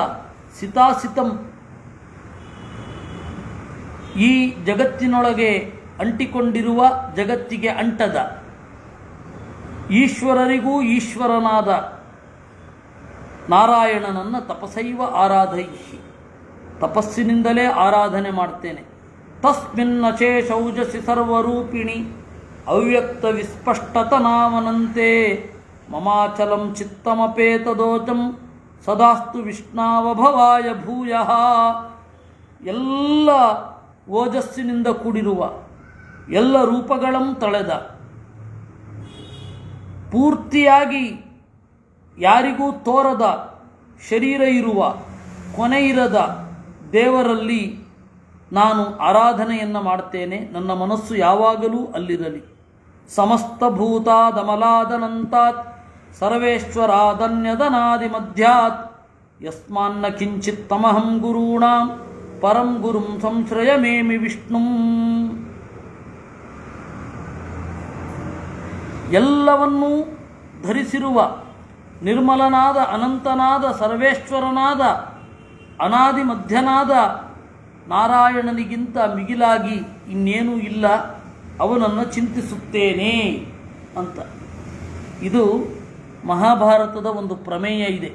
ಸಿತಾಸಿತಂ, ಈ ಜಗತ್ತಿನೊಳಗೆ ಅಂಟಿಕೊಂಡಿರುವ, ಜಗತ್ತಿಗೆ ಅಂಟದ, ಈಶ್ವರರಿಗೂ ಈಶ್ವರನಾದ ನಾರಾಯಣನನ್ನು ತಪಸೈವ ಆರಾಧಯಿಷಿ, ತಪಸ್ಸಿನಿಂದಲೇ ಆರಾಧನೆ ಮಾಡ್ತೇನೆ. ತಸ್ಮಿನ್ನಚೇಷೌಜಸಿ ಸರ್ವರೂಪಿಣಿ ಅವ್ಯಕ್ತ ವಿಸ್ಪಷ್ಟತನಾಮನಂತೆ ಮಮಾಚಲಂ ಚಿತ್ತಮಪೇತದೋಚಂ ಸದಾಸ್ತು ವಿಷ್ಣಾವಭವಾಯ ಭೂಯಃ. ಎಲ್ಲ ಓಜಸ್ಸಿನಿಂದ ಕೂಡಿರುವ, ಎಲ್ಲ ರೂಪಗಳಂ ತಳೆದ, ಪೂರ್ತಿಯಾಗಿ ಯಾರಿಗೂ ತೋರದ ಶರೀರ ಇರುವ, ಕೊನೆಯಿರದ ದೇವರಲ್ಲಿ ನಾನು ಆರಾಧನೆಯನ್ನು ಮಾಡ್ತೇನೆ. ನನ್ನ ಮನಸ್ಸು ಯಾವಾಗಲೂ ಅಲ್ಲಿರಲಿ. ಸಮಸ್ತಭೂತಾದಮಲಾದನಂತಾತ್ ಸರ್ವೇಶ್ವರಾದನ್ಯದನಾದಿ ಮಧ್ಯಾತ್ ಯಸ್ಮಾನ್ನ ಕಿಂಚಿತ್ ತಮಹಂ ಗುರುಣಾಂ ಪರಂ ಗುರುಂ ಸಂಶ್ರಯಮೇಮಿ ವಿಷ್ಣುಂ. ಎಲ್ಲವನ್ನೂ ಧರಿಸಿರುವ ನಿರ್ಮಲನಾದ ಅನಂತನಾದ ಸರ್ವೇಶ್ವರನಾದ ಅನಾದಿ ಮಧ್ಯನಾದ ನಾರಾಯಣನಿಗಿಂತ ಮಿಗಿಲಾಗಿ ಇನ್ನೇನೂ ಇಲ್ಲ, ಅವನನ್ನು ಚಿಂತಿಸುತ್ತೇನೆ ಅಂತ. ಇದು ಮಹಾಭಾರತದ ಒಂದು ಪ್ರಮೇಯ ಇದೆ.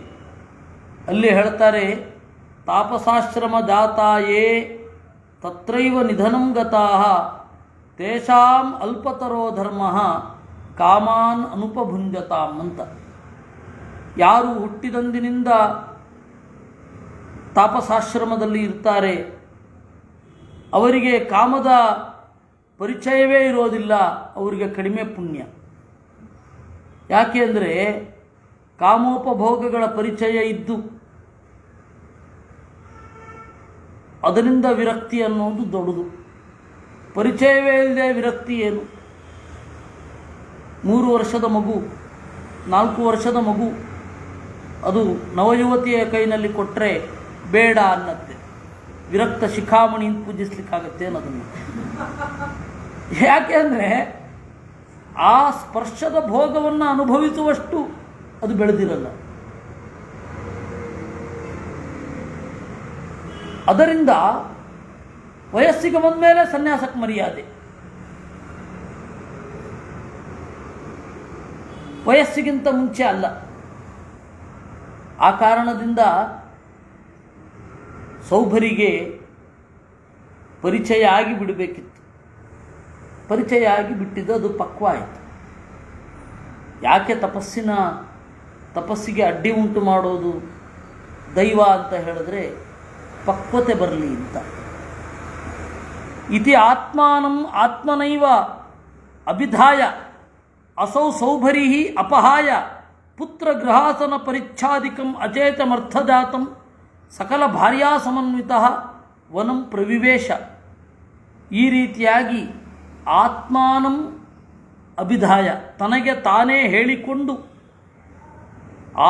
ಅಲ್ಲಿ ಹೇಳ್ತಾರೆ, ತಾಪಸಾಶ್ರಮ ಜಾತಾಯೇ ತತ್ರೈವ ನಿಧನಂ ಗತಾಃ ತೇಷಾಂ ಅಲ್ಪತರೋ ಧರ್ಮ ಕಾಮಾನ್ ಅನುಪಭುಂಜತಾಂ ಅಂತ. ಯಾರು ಹುಟ್ಟಿದಂದಿನಿಂದ ತಾಪಸಾಶ್ರಮದಲ್ಲಿ ಇರ್ತಾರೆ ಅವರಿಗೆ ಕಾಮದ ಪರಿಚಯವೇ ಇರೋದಿಲ್ಲ, ಅವರಿಗೆ ಕಡಿಮೆ ಪುಣ್ಯ. ಯಾಕೆ ಅಂದರೆ ಕಾಮೋಪಭೋಗಗಳ ಪರಿಚಯ ಇದ್ದು ಅದರಿಂದ ವಿರಕ್ತಿ ಅನ್ನೋದು ದೊಡ್ಡದು. ಪರಿಚಯವೇ ಇಲ್ಲದೆ ವಿರಕ್ತಿ ಏನು? 3 ವರ್ಷದ ಮಗು, 4 ವರ್ಷದ ಮಗು ಅದು ನವಯುವತಿಯ ಕೈನಲ್ಲಿ ಕೊಟ್ಟರೆ ಬೇಡ ಅನ್ನತ್ತೆ. ವಿರಕ್ತ ಶಿಖಾಮಣಿ ಪೂಜಿಸ್ಲಿಕ್ಕಾಗತ್ತೆ ಅನ್ನೋದನ್ನು. ಯಾಕೆ ಅಂದರೆ ಆ ಸ್ಪರ್ಶದ ಭೋಗವನ್ನು ಅನುಭವಿಸುವಷ್ಟು ಅದು ಬೆಳೆದಿರಲ್ಲ. ಅದರಿಂದ ವಯಸ್ಸಿಗೆ ಬಂದ ಮೇಲೆ ಸನ್ಯಾಸಕ್ಕೆ ಮರ್ಯಾದೆ. ವಯಸ್ಸಿಗಿಂತ ಮುಂಚೆ ಅಲ್ಲ. ಆ ಕಾರಣದಿಂದ ಸೌಭರಿಗೆ ಪರಿಚಯ ಆಗಿ ಬಿಡಬೇಕಿತ್ತು. ಪರಿಚಯ ಆಗಿ ಬಿಟ್ಟಿದ್ದು ಅದು ಪಕ್ವ ಆಯಿತು. ಯಾಕೆ ತಪಸ್ಸಿಗೆ ಅಡ್ಡಿ ಉಂಟು ಮಾಡೋದು ದೈವ ಅಂತ ಹೇಳಿದ್ರೆ ಪಕ್ವತೆ ಬರಲಿ ಅಂತ. ಇತಿ ಆತ್ಮಾನಂ ಆತ್ಮನೈವ ಅಭಿಧಾಯ ಅಸೌ ಸೌಭರಿ ಅಪಹಾಯ ಪುತ್ರ ಗೃಹಾಸನ ಪರಿಚ್ಛಾದಿಕಂ ಅಚೇತಮರ್ಥಜಾತಂ ಸಕಲ ಭಾರ್ಯಾ ಸಮನ್ವಿತ ವನಂ ಪ್ರವಿವೇಶ. ಈ ರೀತಿಯಾಗಿ ಆತ್ಮಾನಂ ಅಭಿಧಾಯ, ತನಗೆ ತಾನೇ ಹೇಳಿಕೊಂಡು,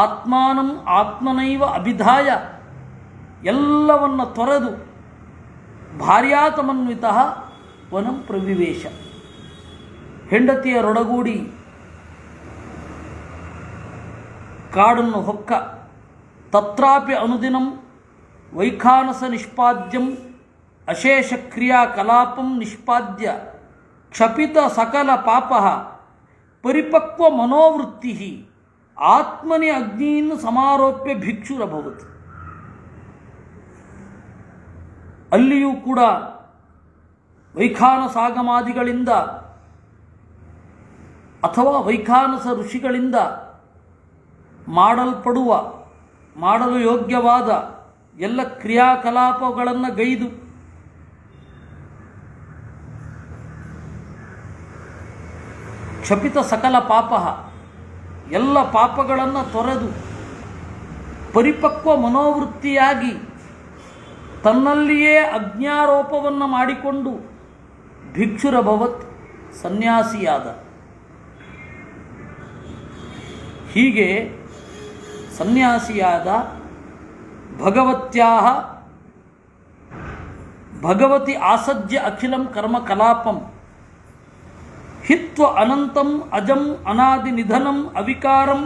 ಆತ್ಮಾನಂ ಆತ್ಮನೈವ ಅಭಿಧಾಯ, ಎಲ್ಲವನ್ನ ತೊರೆದು, ಭಾರ್ಯಾತಮನ್ವಿತ ವನಂ ಪ್ರವಿವೇಶ, ಹೆಂಡತಿಯರೊಡಗೂಡಿ ಕಾಡನ್ನು ಹೊಕ್ಕ. ತತ್ರಾಪಿ ಅನುದಿನಂ ವೈಖಾನಸ ನಿಷ್ಪಾದ್ಯಂ ಅಶೇಷ ಕ್ರಿಯಾ ಕಲಾಪಂ ನಿಷ್ಪಾದ್ಯ ಕ್ಷಪಿತ ಸಕಲ ಪಾಪ ಪರಿಪಕ್ವ ಮನೋವೃತ್ತಿ ಆತ್ಮನಿ ಅಗ್ನಿಯನ್ನು ಸಮಾರೋಪ್ಯ ಭಿಕ್ಷುರಭವತಿ. ಅಲ್ಲಿಯೂ ಕೂಡ ವೈಖಾನಸಾಗಮಾದಿಗಳಿಂದ ಅಥವಾ ವೈಖಾನಸ ಋಷಿಗಳಿಂದ ಮಾಡಲು ಯೋಗ್ಯವಾದ ಎಲ್ಲ ಕ್ರಿಯಾಕಲಾಪಗಳನ್ನು ಗೈದು ಕ್ಷಪಿತ ಸಕಲ ಪಾಪ, ಎಲ್ಲ ಪಾಪಗಳನ್ನು ತೊರೆದು ಪರಿಪಕ್ವ ಮನೋವೃತ್ತಿಯಾಗಿ ತನ್ನಲ್ಲಿಯೇ ಅಜ್ಞಾರೋಪವನ್ನು ಮಾಡಿಕೊಂಡು ಭಿಕ್ಷುರಭವತ್ ಸನ್ಯಾಸಿಯಾದ. ಹೀಗೆ ಸನ್ಯಾಸಿಯಾದ ಭಗವತಿ ಆಸಜ್ಯ ಅಖಿಲಂ ಕರ್ಮ ಕಲಾಪಂ ಹಿತ್ವ ಅನಂತಂ ಅಜಂ ಅನಾದಿ ನಿಧನಂ ಅವಿಕಾರಂ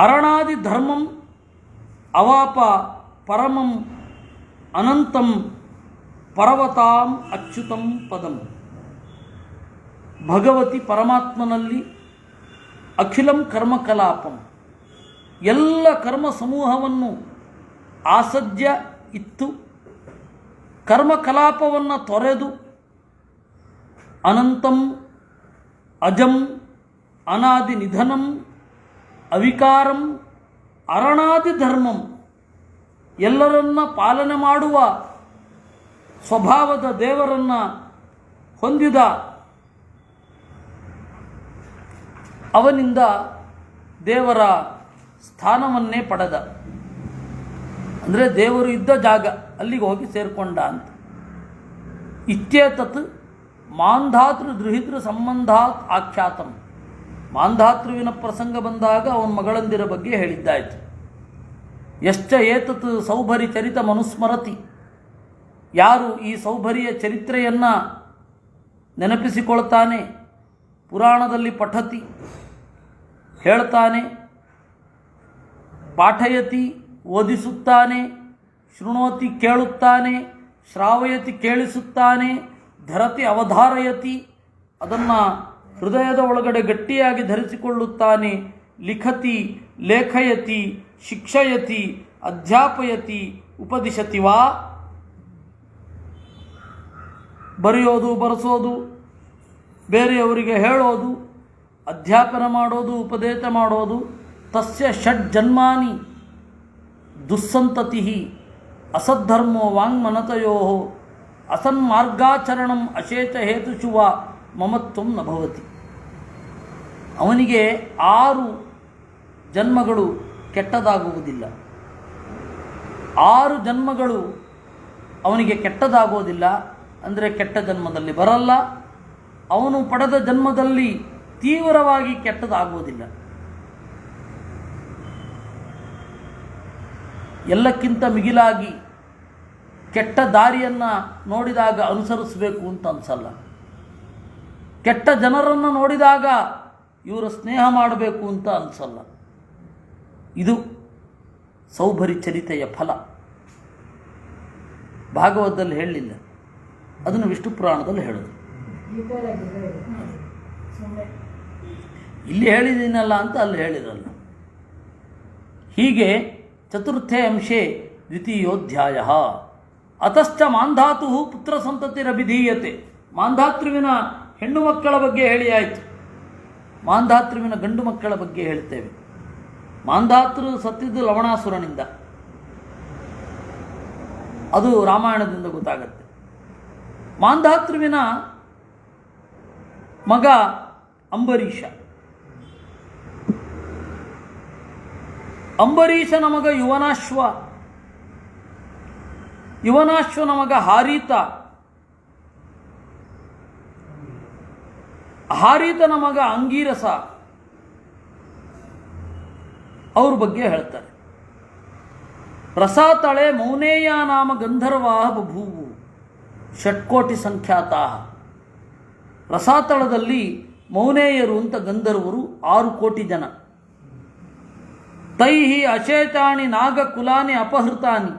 ಅರಣಾದಿ ಧರ್ಮಂ ಅವಾಪ ಪರಮಂ ಅನಂತಂ ಪರ್ವತಾಂ ಅಚ್ಯುತಂ ಪದಂ. ಭಗವತಿ ಪರಮಾತ್ಮನಲ್ಲಿ ಅಖಿಲಂ ಕರ್ಮ ಕಲಾಪಂ, ಎಲ್ಲ ಕರ್ಮ ಸಮೂಹವನ್ನು ಆಸಜ್ಯ ಇತ್ತು, ಕರ್ಮಕಲಾಪವನ್ನು ತೊರೆದು ಅನಂತಂ ಅಜಂ ಅನಾದಿ ನಿಧನಂ ಅವಿಕಾರಂ ಅರಣಾದಿ ಧರ್ಮಂ, ಎಲ್ಲರನ್ನ ಪಾಲನೆ ಮಾಡುವ ಸ್ವಭಾವದ ದೇವರನ್ನು ಹೊಂದಿದ ಅವನಿಂದ ದೇವರ ಸ್ಥಾನವನ್ನೇ ಪಡೆದ. ಅಂದರೆ ದೇವರು ಇದ್ದ ಜಾಗ ಅಲ್ಲಿಗೆ ಹೋಗಿ ಸೇರಿಕೊಂಡ ಅಂತ. ಇತ್ಯೇತತ್ ಮಾಂಧಾತೃ ದೃಹಿತೃ ಸಂಬಂಧಾತ್ ಆಖ್ಯಾತಂ. ಮಾಂಧಾತೃವಿನ ಪ್ರಸಂಗ ಬಂದಾಗ ಅವನ ಮಗಳಂದಿರ ಬಗ್ಗೆ ಹೇಳಿದ್ದಾಯಿತು. ಯಶ್ಚ ಏತತ್ ಸೌಭರಿ ಚರಿತ ಮನುಸ್ಮರತಿ, ಯಾರು ಈ ಸೌಭರಿಯ ಚರಿತ್ರೆಯನ್ನು ನೆನಪಿಸಿಕೊಳ್ತಾನೆ, ಪುರಾಣದಲ್ಲಿ ಪಠತಿ ಹೇಳ್ತಾನೆ, ಪಾಠಯತಿ ಓದಿಸುತ್ತಾನೆ, ಶೃಣೋತಿ ಕೇಳುತ್ತಾನೆ, ಶ್ರಾವಯತಿ ಕೇಳಿಸುತ್ತಾನೆ, ಧರತಿ ಅವಧಾರಯತಿ ಅದನ್ನು ಹೃದಯದ ಒಳಗಡೆ ಗಟ್ಟಿಯಾಗಿ ಧರಿಸಿಕೊಳ್ಳುತ್ತಾನೆ, ಲಿಖತಿ ಲೇಖಯತಿ ಶಿಕ್ಷಯತಿ ಅಧ್ಯಾಪಯತಿ ಉಪದಿಶತಿ ವಾ, ಬರೆಯೋದು ಬರೆಸೋದು, ಬೇರೆಯವರಿಗೆ ಹೇಳೋದು, ಅಧ್ಯಾಪನ ಮಾಡೋದು, ಉಪದೇಶ ಮಾಡೋದು. ತಸ್ಯ ಷಡ್ ಜನ್ಮಾನಿ ದುಸ್ಸಂತತಿ ಅಸದ್ಧರ್ಮೋ ವಾಂಗ್ಮನತಯೋ ಅಸನ್ಮಾರ್ಗಾಚರಣಂ ಅಶೇಷ ಹೇತುಷು ವಾ ಮಮತ್ವಂ ನ ಭವತಿ. ಅವನಿಗೆ 6 ಜನ್ಮಗಳು ಕೆಟ್ಟದಾಗುವುದಿಲ್ಲ. 6 ಜನ್ಮಗಳು ಅವನಿಗೆ ಕೆಟ್ಟದಾಗೋದಿಲ್ಲ. ಅಂದರೆ ಕೆಟ್ಟ ಜನ್ಮದಲ್ಲಿ ಬರಲ್ಲ, ಅವನು ಪಡೆದ ಜನ್ಮದಲ್ಲಿ ತೀವ್ರವಾಗಿ ಕೆಟ್ಟದಾಗುವುದಿಲ್ಲ. ಎಲ್ಲಕ್ಕಿಂತ ಮಿಗಿಲಾಗಿ ಕೆಟ್ಟ ದಾರಿಯನ್ನು ನೋಡಿದಾಗ ಅನುಸರಿಸಬೇಕು ಅಂತ ಅನಿಸಲ್ಲ. ಕೆಟ್ಟ ಜನರನ್ನು ನೋಡಿದಾಗ ಇವರ ಸ್ನೇಹ ಮಾಡಬೇಕು ಅಂತ ಅನಿಸಲ್ಲ. ಇದು ಸೌಭರಿ ಚರಿತೆಯ ಫಲ. ಭಾಗವತದಲ್ಲಿ ಹೇಳಲಿಲ್ಲ, ಅದನ್ನು ವಿಷ್ಣು ಪುರಾಣದಲ್ಲಿ ಹೇಳೋದು. ಇಲ್ಲಿ ಹೇಳಿದ್ದೀನಲ್ಲ ಅಂತ ಅಲ್ಲಿ ಹೇಳಿರಲ್ಲ. ಹೀಗೆ ಚತುರ್ಥೇ ಅಂಶೇ ದ್ವಿತೀಯೋಧ್ಯಾಯ. ಅತಶ್ಚ ಮಾಂಧಾತು ಪುತ್ರ ಸಂತತಿರಭಿಧೀಯತೆ. ಮಾಂಧಾತೃವಿನ ಹೆಣ್ಣು ಮಕ್ಕಳ ಬಗ್ಗೆ ಹೇಳಿ ಆಯಿತು. ಮಾಂಧಾತೃವಿನ ಗಂಡು ಮಕ್ಕಳ ಬಗ್ಗೆ ಹೇಳ್ತೇವೆ. ಮಾಂಧಾತೃ ಸತ್ತಿದ್ದು ಲವಣಾಸುರನಿಂದ, ಅದು ರಾಮಾಯಣದಿಂದ ಗೊತ್ತಾಗತ್ತೆ. ಮಾಂಧಾತೃವಿನ ಮಗ ಅಂಬರೀಷ. ಅಂಬರೀಷನ ಮಗ ಯುವನಾಶ್ವ. ಯುವನಾಶ್ವನ ಮಗ ಹಾರೀತ. ಹಾರೀತನ ಮಗ ಅಂಗೀರಸ. ಅವ್ರ ಬಗ್ಗೆ ಹೇಳ್ತಾರೆ. ರಸಾತಳೆ ಮೌನೇಯ ನಾಮ ಗಂಧರ್ವಾ ಬಭೂವು ಷಟ್ಕೋಟಿ ಸಂಖ್ಯಾತಾ. ರಸಾತಳದಲ್ಲಿ ಮೌನೇಯರು ಅಂತ ಗಂಧರ್ವರು 6 ಕೋಟಿ ಜನ. ತೈಹಿ ಅಶೇಷಾಣಿ ನಾಗಕುಲಾನಿ ಅಪಹೃತಾನಿ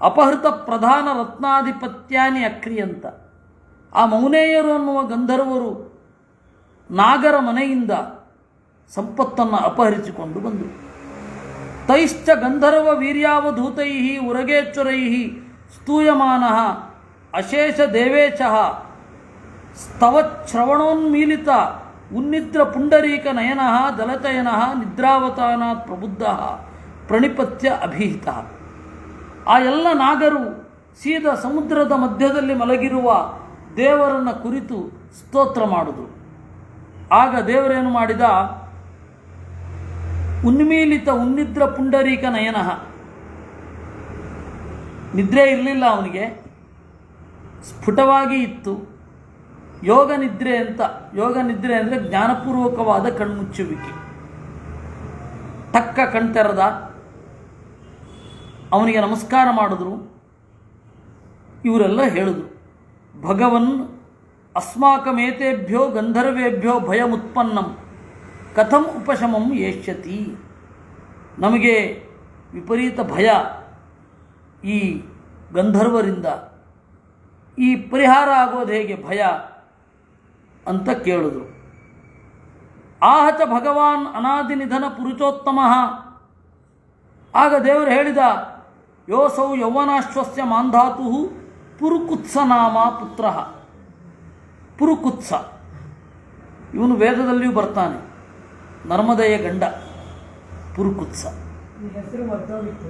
ಅಪಹೃತ ಪ್ರಧಾನ ರತ್ನಾಧಿಪತ್ಯಾನಿ ಅಕ್ರಿಯಂತ. ಆ ಮೌನೇಯರು ಅನ್ನುವ ಗಂಧರ್ವರು ನಾಗರ ಮನೆಯಿಂದ ಸಂಪತ್ತನ್ನು ಅಪಹರಿಸಿಕೊಂಡು ಬಂದರು. ತೈಶ್ಚ ಗಂಧರ್ವ ವೀರ್ಯಾವಧೂತೈ ಉರಗೇಶ್ವರೈ ಸ್ತೂಯಮಾನ ಅಶೇಷ ದೇವೇಶ ಸ್ತವಶ್ರವಣೋನ್ಮೀಲಿತ ಉನ್ನಿದ್ರ ಪುಂಡರೀಕ ನಯನ ದಲಚಯನ ನಿದ್ರಾವತಾನಾತ್ ಪ್ರಬುದ್ಧ ಪ್ರಣಿಪತ್ಯ ಅಭಿಹಿತ. ಆ ಎಲ್ಲ ನಾಗರು ಸೀದಾ ಸಮುದ್ರದ ಮಧ್ಯದಲ್ಲಿ ಮಲಗಿರುವ ದೇವರನ್ನು ಕುರಿತು ಸ್ತೋತ್ರ ಮಾಡಿದರು. ಆಗ ದೇವರೇನು ಮಾಡಿದ? ಉನ್ಮೀಲಿತ ಉನ್ನಿದ್ರ ಪುಂಡರೀಕ ನಯನ. ನಿದ್ರೆ ಇರಲಿಲ್ಲ ಅವನಿಗೆ, ಸ್ಫುಟವಾಗಿ ಇತ್ತು. ಯೋಗ ನಿದ್ರೆ ಅಂತ. ಯೋಗ ನಿದ್ರೆ ಅಂದರೆ ಜ್ಞಾನಪೂರ್ವಕವಾದ ಕಣ್ಮುಚ್ಚುವಿಕೆ. ಟಕ್ಕ ಕಣ್ತೆರೆದ, ಅವನಿಗೆ ನಮಸ್ಕಾರ ಮಾಡಿದ್ರು. ಇವರೆಲ್ಲ ಹೇಳಿದ್ರು, ಭಗವನ್ ಅಸ್ಮಾಕಮೇತೇಭ್ಯೋ ಗಂಧರ್ವೇಭ್ಯೋ ಭಯಮುತ್ಪನ್ನಂ ಕಥಂ ಉಪಶಮಂ ಯೇಷ್ಯತಿ. ನಮಗೆ ವಿಪರೀತ ಭಯ ಈ ಗಂಧರ್ವರಿಂದ, ಈ ಪರಿಹಾರ ಆಗೋದು ಹೇಗೆ ಭಯ ಅಂತ ಕೇಳಿದ್ರು. ಆಹಚ ಭಗವಾನ್ ಅನಾದಿ ನಿಧನ ಪುರುಷೋತ್ತಮ. ಆಗ ದೇವರು ಹೇಳಿದ, ಯೋಸೌ ಯೌವನಾಶ್ವಸ್ಯ ಮಾಂಧಾತು ಪುರುಕುತ್ಸನಾಮ ಪುತ್ರ. ಪುರುಕುತ್ಸ, ಇವನು ವೇದದಲ್ಲಿಯೂ ಬರ್ತಾನೆ, ನರ್ಮದೆಯ ಗಂಡ ಪುರುಕುತ್ಸ. ಈ ಹೆಸರು ಮರ್ತೋಗಿತ್ತು,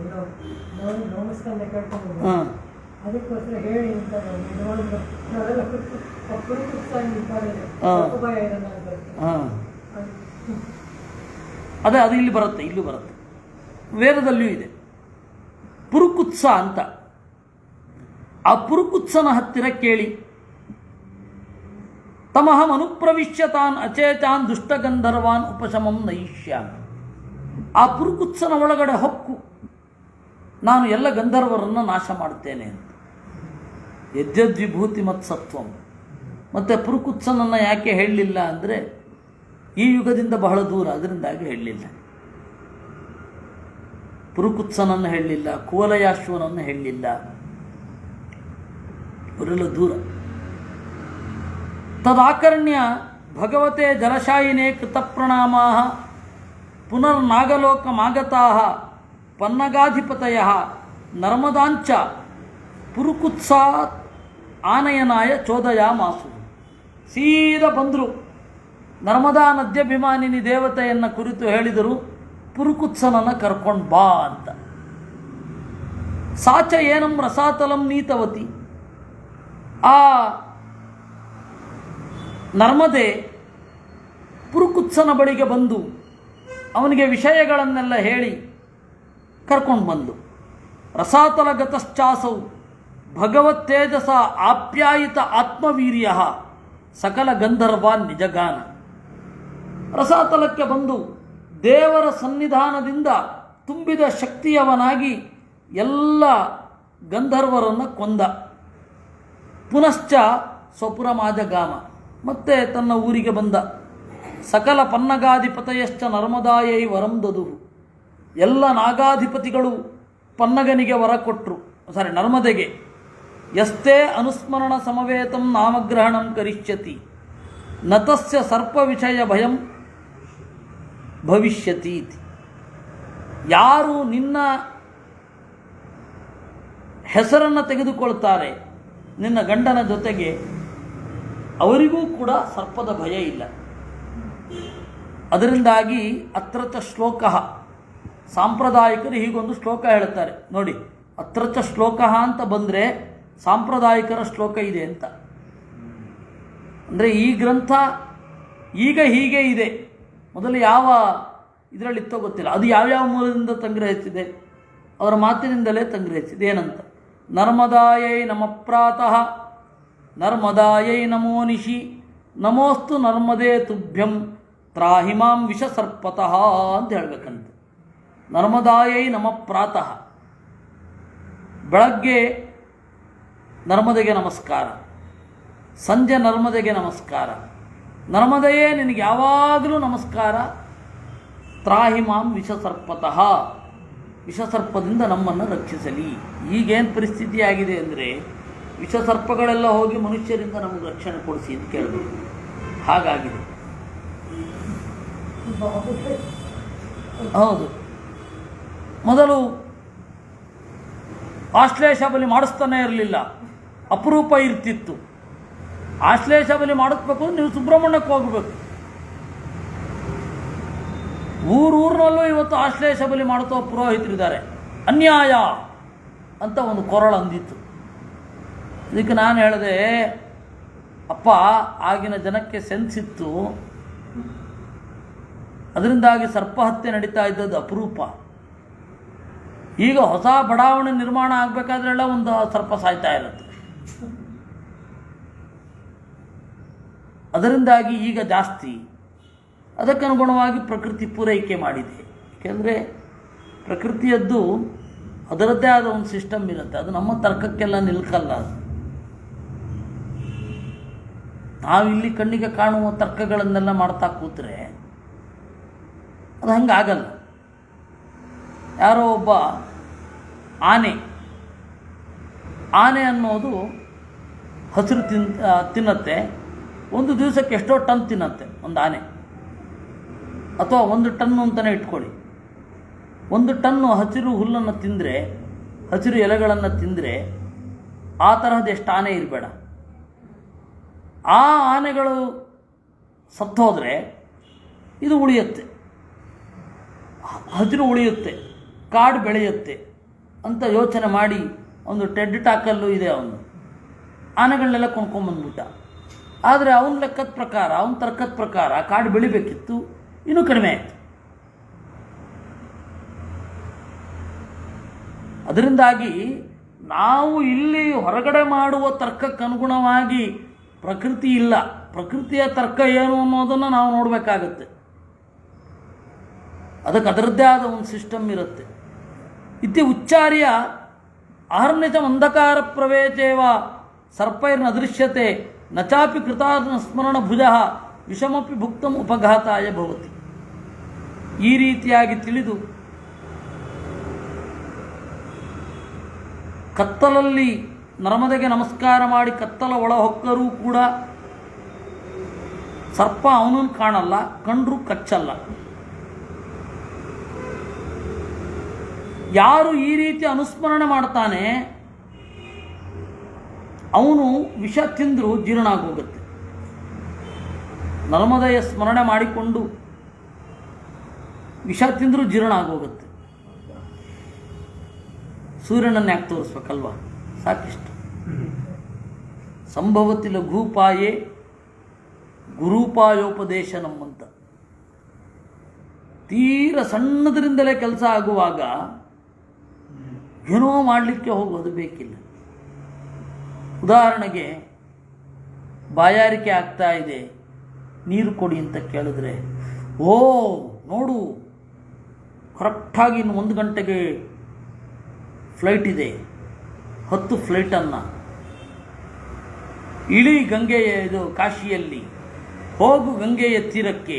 ನಾವು ನೋಮಿಸ್ಕೊಂಡೆ ಕೇಳ್ಕೊಂಡು ಹಾಂ, ಅದಕ್ಕೋಸ್ಕರ ಹೇಳಿ ಅಂತ ಹಾಂ, ಅದೇ ಅದು ಇಲ್ಲಿ ಬರುತ್ತೆ, ಇಲ್ಲೂ ಬರುತ್ತೆ, ವೇದದಲ್ಲಿಯೂ ಇದೆ ಪುರುಕುತ್ಸ ಅಂತ. ಆ ಪುರುಕುತ್ಸನ ಹತ್ತಿರ ಕೇಳಿ, ತಮಹಂ ಅನುಪ್ರವಿಶ್ಯ ತಾನ್ ಅಚೇತಾನ್ ದುಷ್ಟಗಂಧರ್ವಾನ್ ಉಪಶಮಂ ನಯಿಷ್ಯಾಮಿ. ಆ ಪುರುಕುತ್ಸನ ಒಳಗಡೆ ಹೊಕ್ಕು, ನಾನು ಎಲ್ಲ ಗಂಧರ್ವರನ್ನು ನಾಶ ಮಾಡುತ್ತೇನೆ ಅಂತ. ಯದ್ಯದ್ವಿಭೂತಿ ಮತ್ಸತ್ವಂ. ಮತ್ತು ಪುರುಕುತ್ಸನನ್ನು ಯಾಕೆ ಹೇಳಲಿಲ್ಲ ಅಂದರೆ ಈ ಯುಗದಿಂದ ಬಹಳ ದೂರ, ಅದರಿಂದಾಗಿ ಹೇಳಲಿಲ್ಲ. ಪುರುಕುತ್ಸನನ್ನು ಹೇಳಲಿಲ್ಲ, ಕುವಲಯಾಶ್ವನನ್ನು ಹೇಳಲಿಲ್ಲ, ಅವರೆಲ್ಲ ದೂರ. ತದಾಕರ್ಣ್ಯ ಭಗವತೆ ಜಲಶಾಯಿನೇ ಕೃತಪ್ರಣಾಮಾ ಪುನರ್ನಾಗಲೋಕಮಾಗತಾ ಪನ್ನಗಾಧಿಪತಯ ನರ್ಮದಾಂಚ ಪುರುಕುತ್ಸಾತ್ ಆನಯನಾಯ ಚೋದಯಾಮಾಸು. ಸೀದಾ ಬಂದರು, ನರ್ಮದಾ ನದ್ಯಭಿಮಾನಿನಿ ದೇವತೆಯನ್ನು ಕುರಿತು ಹೇಳಿದರು, ಪುರುಕುತ್ಸನನ್ನು ಕರ್ಕೊಂಡು ಬಾ ಅಂತ. ಸಾಚ ಏನಂ ರಸಾತಲಂ ನೀತವತಿ. ಆ ನರ್ಮದೆ ಪುರುಕುತ್ಸನ ಬಳಿಗೆ ಬಂದು ಅವನಿಗೆ ವಿಷಯಗಳನ್ನೆಲ್ಲ ಹೇಳಿ ಕರ್ಕೊಂಡು ಬಂದು, ರಸಾತಲಗತಶ್ಚಾಸೌ ಭಗವತ್ತೇಜಸ ಆಪ್ಯಾಯಿತ ಆತ್ಮವೀರ್ಯ ಸಕಲ ಗಂಧರ್ವಾನ್ ನಿಜಗಾನ. ರಸಾತಲಕ್ಕೆ ಬಂದು ದೇವರ ಸನ್ನಿಧಾನದಿಂದ ತುಂಬಿದ ಶಕ್ತಿಯವನಾಗಿ ಎಲ್ಲ ಗಂಧರ್ವರನ್ನು ಕೊಂದ. ಪುನಶ್ಚ ಸ್ವಪುರಮಾಜಗಾಮ, ಮತ್ತೆ ತನ್ನ ಊರಿಗೆ ಬಂದ. ಸಕಲ ಪನ್ನಗಾಧಿಪತಯಶ್ಚ ನರ್ಮದಾಯೈ ವರಂ ದದುಹು. ಎಲ್ಲ ನಾಗಾಧಿಪತಿಗಳು ಪನ್ನಗನಿಗೆ ವರ ಕೊಟ್ಟರು, ನರ್ಮದೆಗೆ. ಯಸ್ತೆ ಅನುಸ್ಮರಣ ಸಮವೇತಂ ನಾಮಗ್ರಹಣಂ ಕರಿಷ್ಯತಿ ನತಸ್ಯ ಸರ್ಪ ವಿಷಯ ಭಯಂ ಭವಿಷ್ಯತಿ. ಯಾರು ನಿನ್ನ ಹೆಸರನ್ನು ತೆಗೆದುಕೊಳ್ತಾರೆ ನಿನ್ನ ಗಂಡನ ಜೊತೆಗೆ, ಅವರಿಗೂ ಕೂಡ ಸರ್ಪದ ಭಯ ಇಲ್ಲ. ಅದರಿಂದಾಗಿ ಅತ್ರಚ ಶ್ಲೋಕ, ಸಾಂಪ್ರದಾಯಿಕರು ಹೀಗೊಂದು ಶ್ಲೋಕ ಹೇಳ್ತಾರೆ ನೋಡಿ, ಅತ್ರಚ ಶ್ಲೋಕ ಅಂತ ಬಂದರೆ ಸಾಂಪ್ರದಾಯಿಕರ ಶ್ಲೋಕ ಇದೆ ಅಂತ. ಅಂದರೆ ಈ ಗ್ರಂಥ ಈಗ ಹೀಗೆ ಇದೆ, ಮೊದಲು ಯಾವ ಇದರಲ್ಲಿತ್ತೋ ಗೊತ್ತಿಲ್ಲ, ಅದು ಯಾವ್ಯಾವ ಮೂಲದಿಂದ ಸಂಗ್ರಹಿಸಿದೆ, ಅವರ ಮಾತಿನಿಂದಲೇ ಸಂಗ್ರಹಿಸಿದೆ. ಏನಂತ? ನರ್ಮದಾಯೈ ನಮ ಪ್ರಾತಃ, ನರ್ಮದಾಯೈ ನಮೋ ನಿಶಿ, ನಮೋಸ್ತು ನರ್ಮದೇ ತುಭ್ಯಂ ತ್ರಾಹಿಮಾಂ ವಿಷಸರ್ಪತಃ ಅಂತ ಹೇಳಬೇಕಂತೆ. ನರ್ಮದಾಯೈ ನಮ ಪ್ರಾತಃ, ಬೆಳಗ್ಗೆ ನರ್ಮದೆಗೆ ನಮಸ್ಕಾರ, ಸಂಜೆ ನರ್ಮದೆಗೆ ನಮಸ್ಕಾರ, ನರ್ಮದೆಯೇ ನಿನಗೆ ಯಾವಾಗಲೂ ನಮಸ್ಕಾರ. ತ್ರಾಹಿಮಾಂ ವಿಷಸರ್ಪತಃ, ವಿಷಸರ್ಪದಿಂದ ನಮ್ಮನ್ನು ರಕ್ಷಿಸಲಿ. ಈಗೇನು ಪರಿಸ್ಥಿತಿ ಆಗಿದೆ ಅಂದರೆ ವಿಷಸರ್ಪಗಳೆಲ್ಲ ಹೋಗಿ ಮನುಷ್ಯರಿಂದ ನಮಗೆ ರಕ್ಷಣೆ ಕೊಡಿಸಿ ಅಂತ ಕೇಳಬೇಕು, ಹಾಗಾಗಿದೆ. ಹೌದು, ಮೊದಲು ಆಶ್ಲೇಷ ಬಲಿ ಮಾಡಿಸ್ತಾನೆ ಇರಲಿಲ್ಲ, ಅಪರೂಪ ಇರ್ತಿತ್ತು. ಆಶ್ಲೇಷ ಬಲಿ ಮಾಡಿಸ್ಬೇಕು ನೀವು ಸುಬ್ರಹ್ಮಣ್ಯಕ್ಕೆ ಹೋಗಬೇಕು. ಊರೂರಿನಲ್ಲೂ ಇವತ್ತು ಆಶ್ಲೇಷ ಬಲಿ ಮಾಡುತ್ತೋ ಪುರೋಹಿತರಿದ್ದಾರೆ. ಅನ್ಯಾಯ ಅಂತ ಒಂದು ಕೊರಳು ಅಂದಿತ್ತು. ಇದಕ್ಕೆ ನಾನು ಹೇಳಿದೆ, ಅಪ್ಪ ಆಗಿನ ಜನಕ್ಕೆ ಸೆನ್ಸ್ ಇತ್ತು, ಅದರಿಂದಾಗಿ ಸರ್ಪಹತ್ಯೆ ನಡೀತಾ ಇದ್ದದ್ದು ಅಪರೂಪ. ಈಗ ಹೊಸ ಬಡಾವಣೆ ನಿರ್ಮಾಣ ಆಗಬೇಕಾದ್ರೆಲ್ಲ ಒಂದು ಸರ್ಪ ಸಾಯ್ತಾ ಇರುತ್ತೆ. ಅದರಿಂದಾಗಿ ಈಗ ಜಾಸ್ತಿ. ಅದಕ್ಕನುಗುಣವಾಗಿ ಪ್ರಕೃತಿ ಪೂರೈಕೆ ಮಾಡಿದೆ. ಏಕೆಂದರೆ ಪ್ರಕೃತಿಯದ್ದು ಅದರದ್ದೇ ಆದ ಒಂದು ಸಿಸ್ಟಮ್ ಇರುತ್ತೆ, ಅದು ನಮ್ಮ ತರ್ಕಕ್ಕೆಲ್ಲ ನಿಲ್ಕಲ್ಲ. ಅದು ನಾವಿಲ್ಲಿ ಕಣ್ಣಿಗೆ ಕಾಣುವ ತರ್ಕಗಳನ್ನೆಲ್ಲ ಮಾಡ್ತಾ ಕೂತ್ರೆ ಅದು ಹಂಗಾಗಲ್ಲ. ಯಾರೋ ಒಬ್ಬ ಆನೆ ಅನ್ನೋದು ಹಸಿರು ತಿನ್ನತ್ತೆ. ಒಂದು ದಿವಸಕ್ಕೆ ಎಷ್ಟೋ ಟನ್ ತಿನ್ನತ್ತೆ ಒಂದು ಆನೆ, ಅಥವಾ 1 ಟನ್ನು ಅಂತಲೇ ಇಟ್ಕೊಳ್ಳಿ. 1 ಟನ್ನು ಹಸಿರು ಹುಲ್ಲನ್ನು ತಿಂದರೆ, ಹಸಿರು ಎಲೆಗಳನ್ನು ತಿಂದರೆ ಆ ತರಹದ ಎಷ್ಟು ಆನೆ ಇರಬೇಡ. ಆ ಆನೆಗಳು ಸತ್ತೋದ್ರೆ ಇದು ಉಳಿಯುತ್ತೆ, ಹಸಿರು ಉಳಿಯುತ್ತೆ, ಕಾಡು ಬೆಳೆಯುತ್ತೆ ಅಂತ ಯೋಚನೆ ಮಾಡಿ ಒಂದು ಟೆಡ್ ಟಾಕಲ್ಲೂ ಇದೆ. ಅವನು ಆನೆಗಳನ್ನೆಲ್ಲ ಕೊಂಡ್ಕೊಂಬಂದ್ಬಿಟ್ಟ. ಆದರೆ ಅವನ ಲೆಕ್ಕದ ಪ್ರಕಾರ, ಅವನ ತರ್ಕದ ಪ್ರಕಾರ ಕಾಡು ಬೆಳಿಬೇಕಿತ್ತು, ಇನ್ನೂ ಕಡಿಮೆ ಆಯಿತು. ಅದರಿಂದಾಗಿ ನಾವು ಇಲ್ಲಿ ಹೊರಗಡೆ ಮಾಡುವ ತರ್ಕಕ್ಕನುಗುಣವಾಗಿ ಪ್ರಕೃತಿ ಇಲ್ಲ. ಪ್ರಕೃತಿಯ ತರ್ಕ ಏನು ಅನ್ನೋದನ್ನು ನಾವು ನೋಡಬೇಕಾಗತ್ತೆ. ಅದಕ್ಕೆ ಅದರದ್ದೇ ಆದ ಒಂದು ಸಿಸ್ಟಮ್ ಇರುತ್ತೆ. ಇತಿ ಉಚ್ಚಾರ್ಯ ಅಹರ್ನಿಜಂ ಅಂಧಕಾರ ಪ್ರವೇಶೇವ ಸರ್ಪೈರ್ನ ಅದೃಶ್ಯತೆ ನಚಾಪಿ ಕೃತಾರ್ನ ಸ್ಮರಣ ಭುಜ ವಿಷಮಪಿ ಭುಕ್ತಂ ಉಪಘಾತಾಯ ಭವತಿ. ಈ ರೀತಿಯಾಗಿ ತಿಳಿದು ಕತ್ತಲಲ್ಲಿ ನರ್ಮದೆಗೆ ನಮಸ್ಕಾರ ಮಾಡಿ ಕತ್ತಲ ಒಳ ಹೊಕ್ಕರೂ ಕೂಡ ಸರ್ಪ ಅವನನ್ನು ಕಾಣಲ್ಲ, ಕಂಡ್ರೂ ಕಚ್ಚಲ್ಲ. ಯಾರು ಈ ರೀತಿ ಅನುಸ್ಮರಣೆ ಮಾಡ್ತಾನೆ ಅವನು ವಿಷ ತಿಂದರೂ ಜೀರ್ಣ ಆಗೋಗುತ್ತೆ. ನರ್ಮದೆಯ ಸ್ಮರಣೆ ಮಾಡಿಕೊಂಡು ವಿಷ ತಿಂದರೂ ಜೀರ್ಣ ಆಗೋಗುತ್ತೆ. ಸೂರ್ಯನನ್ನು ಯಾಕೆ ತೋರಿಸ್ಬೇಕಲ್ವಾ? ಸಾಕಿಷ್ಟು. ಸಂಭವತಿ ಲಘೂಪಾಯೇ ಗುರೂಪಾಯೋಪದೇಶ ನಮ್ಮಂತ. ತೀರ ಸಣ್ಣದರಿಂದಲೇ ಕೆಲಸ ಆಗುವಾಗ ಏನೋ ಮಾಡಲಿಕ್ಕೆ ಹೋಗೋದು ಬೇಕಿಲ್ಲ. ಉದಾಹರಣೆಗೆ ಬಾಯಾರಿಕೆ ಆಗ್ತಾ ಇದೆ, ನೀರು ಕೊಡಿ ಅಂತ ಕೇಳಿದ್ರೆ, ಓ ನೋಡು ಕರೆಕ್ಟಾಗಿ ಇನ್ನು 1 ಗಂಟೆಗೆ ಫ್ಲೈಟ್ ಇದೆ, 10 ಫ್ಲೈಟನ್ನು ಇಳಿ ಗಂಗೆಯ ಇದು ಕಾಶಿಯಲ್ಲಿ, ಹೋಗು ಗಂಗೆಯ ತೀರಕ್ಕೆ,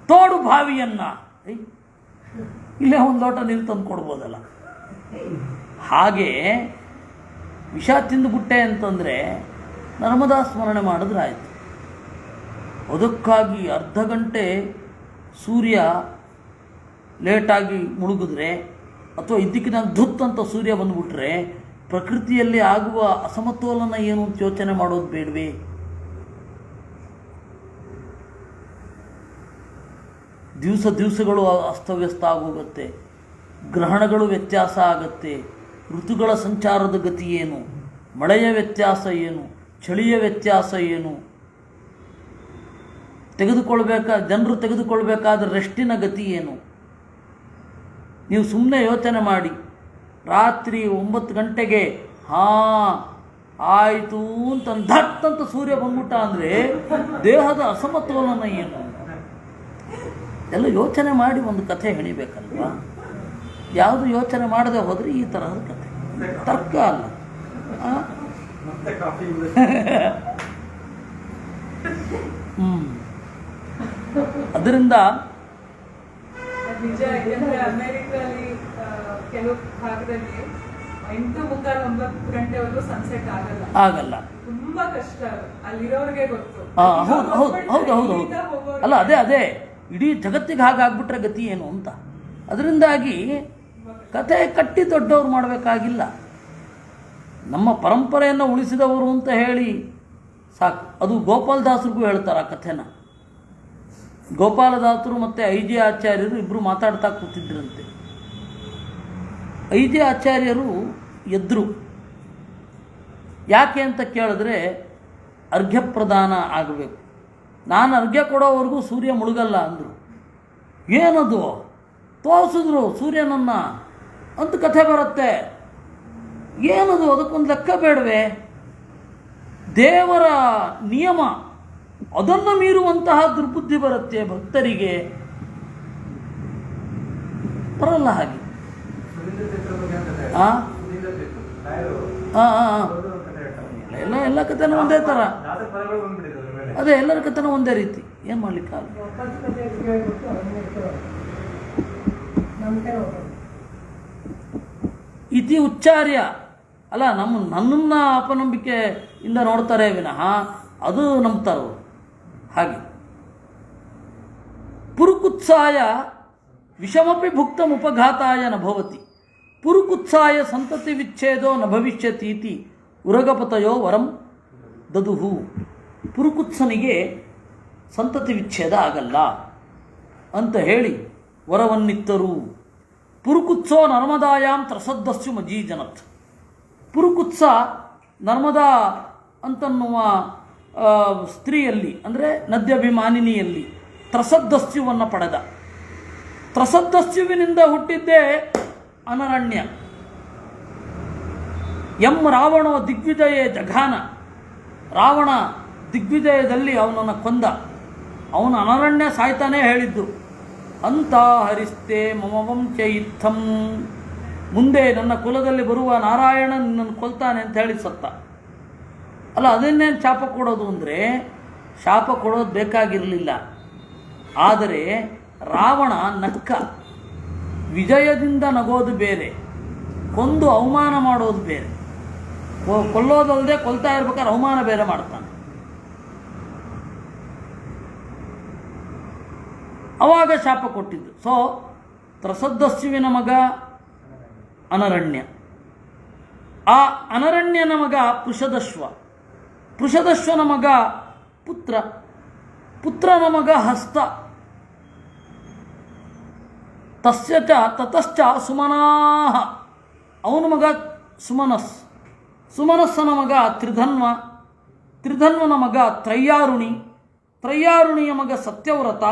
ತೋಡು ಬಾವಿಯನ್ನು, ಇಲ್ಲೇ ಒಂದು ಲೋಟ ನೀರು ತಂದು ಕೊಡ್ಬೋದಲ್ಲ. ಹಾಗೆ ವಿಷ ತಿಂದುಬಿಟ್ಟೆ ಅಂತಂದರೆ ನರ್ಮದಾ ಸ್ಮರಣೆ ಮಾಡಿದ್ರೆ ಆಯಿತು. ಅದಕ್ಕಾಗಿ ಅರ್ಧ ಗಂಟೆ ಸೂರ್ಯ ಲೇಟಾಗಿ ಮುಳುಗಿದ್ರೆ ಅಥವಾ ಇದ್ದಕ್ಕಿದ್ದಂಗೆ ಧುತ್ ಅಂತ ಸೂರ್ಯ ಬಂದುಬಿಟ್ರೆ ಪ್ರಕೃತಿಯಲ್ಲಿ ಆಗುವ ಅಸಮತೋಲನ ಏನು ಅಂತ ಯೋಚನೆ ಮಾಡೋದು ಬೇಡವೇ? ದಿವಸಗಳು ಅಸ್ತವ್ಯಸ್ತ ಆಗೋಗುತ್ತೆ, ಗ್ರಹಣಗಳು ವ್ಯತ್ಯಾಸ ಆಗತ್ತೆ, ಋತುಗಳ ಸಂಚಾರದ ಗತಿ ಏನು, ಮಳೆಯ ವ್ಯತ್ಯಾಸ ಏನು, ಚಳಿಯ ವ್ಯತ್ಯಾಸ ಏನು, ಜನರು ತೆಗೆದುಕೊಳ್ಬೇಕಾದ ರೆಸ್ಟಿನ ಗತಿ ಏನು. ನೀವು ಸುಮ್ಮನೆ ಯೋಚನೆ ಮಾಡಿ, ರಾತ್ರಿ 9 ಗಂಟೆಗೆ ಆಯಿತು ಅಂತ ಧಟ್ ಅಂತ ಸೂರ್ಯ ಬಂದ್ಬಿಟ್ಟ ಅಂದರೆ ದೇಹದ ಅಸಮತೋಲನ ಏನು ಎಲ್ಲ ಯೋಚನೆ ಮಾಡಿ ಒಂದು ಕಥೆ ಹೆಣಿಬೇಕಲ್ವಾ? ಯಾವುದು ಯೋಚನೆ ಮಾಡದೆ ಹೋದರೆ ಈ ತರಹದ ಕಥೆ, ತರ್ಕ ಅಲ್ಲ. ಅದರಿಂದ ನಿಜ. ಯಾಕೆಂದ್ರೆ ಅಮೆರಿಕಲ್ಲಿ ಕೆಲವು ಭಾಗದಲ್ಲಿ 8:45-9 ಗಂಟೆವರೆಗೂ ಸನ್ಸೆಟ್ ಆಗಲ್ಲ. ತುಂಬಾ ಕಷ್ಟ, ಅಲ್ಲಿರೋರಿಗೆ ಗೊತ್ತು. ಹೌದು. ಅಲ್ಲ, ಅದೇ ಇಡೀ ಜಗತ್ತಿಗೆ ಹಾಗಾಗ್ಬಿಟ್ರೆ ಗತಿ ಏನು ಅಂತ. ಅದರಿಂದಾಗಿ ಕಥೆ ಕಟ್ಟಿ ದೊಡ್ಡವ್ರು ಮಾಡಬೇಕಾಗಿಲ್ಲ. ನಮ್ಮ ಪರಂಪರೆಯನ್ನು ಉಳಿಸಿದವರು ಅಂತ ಹೇಳಿ ಸಾಕು. ಅದು ಗೋಪಾಲದಾಸರಿಗೂ ಹೇಳ್ತಾರೆ ಆ ಕಥೆನ. ಗೋಪಾಲದಾಸರು ಮತ್ತು ಐ.ಜಿ. ಆಚಾರ್ಯರು ಇಬ್ಬರು ಮಾತಾಡ್ತಾ ಕೂತಿದ್ರಂತೆ. ಐ.ಜಿ. ಆಚಾರ್ಯರು ಎದ್ರು. ಯಾಕೆ ಅಂತ ಕೇಳಿದ್ರೆ ಅರ್ಘ್ಯ ಪ್ರದಾನ ಆಗಬೇಕು, ನಾನು ಅರ್ಘ್ಯ ಕೊಡೋವರೆಗೂ ಸೂರ್ಯ ಮುಳುಗಲ್ಲ ಅಂದರು. ಏನದು ತೋರಿಸಿದ್ರು ಸೂರ್ಯನನ್ನು ಅಂತ ಕಥೆ ಬರುತ್ತೆ. ಏನದು, ಅದಕ್ಕೊಂದು ಲೆಕ್ಕ ಬೇಡವೇ? ದೇವರ ನಿಯಮ, ಅದನ್ನು ಮೀರುವಂತಹ ದುರ್ಬುದ್ಧಿ ಬರುತ್ತೆ ಭಕ್ತರಿಗೆ, ಬರಲ್ಲ ಹಾಗೆ. ಎಲ್ಲ ಕಥೆನೂ ಒಂದೇ ಥರ. ಅದೇ ಎಲ್ಲರ ಕಥೆನೂ ಒಂದೇ ರೀತಿ, ಏನು ಮಾಡ್ಲಿಕ್ಕಾಗಲ್ಲ. ಇತಿ ಉಚ್ಚಾರ್ಯ ಅಲ್ಲ, ನನ್ನನ್ನು ಅಪನಂಬಿಕೆಯಿಂದ ನೋಡ್ತಾರೆ ವಿನಃ ಅದು ನಂಬ್ತಾರೋ ಹಾಗೆ. ಪುರುಕುತ್ಸಾಯ ವಿಷಮಪಿ ಭುಕ್ತಂ ಉಪಘಾತಾಯ ನ ಭವತಿ. ಪುರುಕುತ್ಸಾಯ ಸಂತತಿ ವಿಚ್ಛೇದೋ ನ ಭವಿಷ್ಯತೀತಿ ಉರಗಪತಯೋ ವರಂ ದದುಹು. ಪುರುಕುತ್ಸನಿಗೆ ಸಂತತಿ ವಿಚ್ಛೇದ ಆಗಲ್ಲ ಅಂತ ಹೇಳಿ ವರವನ್ನಿತ್ತರು. ಪುರುಕುತ್ಸೋ ನರ್ಮದಾಯಾಂ ತ್ರಸದ್ದಸ್ಸು ಮಜೀಜನತ್. ಪುರುಕುತ್ಸ ನರ್ಮದಾ ಅಂತನ್ನುವ ಸ್ತ್ರೀಯಲ್ಲಿ ಅಂದರೆ ನದ್ಯಭಿಮಾನಿನಿಯಲ್ಲಿ ತ್ರಸದ್ದಸ್ಯುವನ್ನು ಪಡೆದ. ತ್ರಸದ್ದಸ್ಯುವಿನಿಂದ ಹುಟ್ಟಿದ್ದೇ ಅನರಣ್ಯ. ಎಂ ರಾವಣೋ ದಿಗ್ವಿಜಯೇ ಜಘಾನ. ರಾವಣ ದಿಗ್ವಿಜಯದಲ್ಲಿ ಅವನನ್ನು ಕೊಂದ. ಅವನು ಅನರಣ್ಯ ಸಾಯ್ತಾನೇ ಹೇಳಿದ್ದು, ಅಂತ ಹರಿಸ್ತೆ ಮಮ ವಂಶ ಇತ್ತಂ. ಮುಂದೆ ನನ್ನ ಕುಲದಲ್ಲಿ ಬರುವ ನಾರಾಯಣ ನಿನ್ನನ್ನು ಕೊಲ್ತಾನೆ ಅಂತ ಹೇಳಿ ಸತ್ತ. ಅಲ್ಲ, ಅದನ್ನೇನು ಶಾಪ ಕೊಡೋದು ಅಂದರೆ, ಶಾಪ ಕೊಡೋದು ಬೇಕಾಗಿರಲಿಲ್ಲ. ಆದರೆ ರಾವಣ ನಕ್ಕ. ವಿಜಯದಿಂದ ನಗೋದು ಬೇರೆ, ಕೊಂದು ಅವಮಾನ ಮಾಡೋದು ಬೇರೆ. ಕೊಲ್ಲೋದಲ್ಲದೆ ಕೊಲ್ತಾ ಇರ್ಬೇಕಾದ್ರೆ ಅವಮಾನ ಬೇರೆ ಮಾಡ್ತಾನೆ. ಅವಾಗ ಶಾಪ ಕೊಟ್ಟಿದ್ದು. ಸೊ ತ್ರಸದ್ದಸ್ಯುವಿನ ಮಗ ಅನರಣ್ಯ. ಆ ಅನರಣ್ಯನ ಮಗ ಪೃಷದಶ್ವ. ಪೃಷದಶ್ವನ ಮಗ ಪುತ್ರ. ಪುತ್ರನ ಮಗ ಹಸ್ತ. ತಸ್ಯ ಚ ತತಶ್ಚ ಸುಮನಾಹ. ಅವನ ಮಗ ಸುಮನಸ್. ಸುಮನಸ್ಸನ ಮಗ ತ್ರಿಧನ್ವ. ತ್ರಿಧನ್ವನ ಮಗ ತ್ರಯ್ಯಾರುಣಿ. ತ್ರಯ್ಯಾರುಣಿಯ ಮಗ ಸತ್ಯವ್ರತ.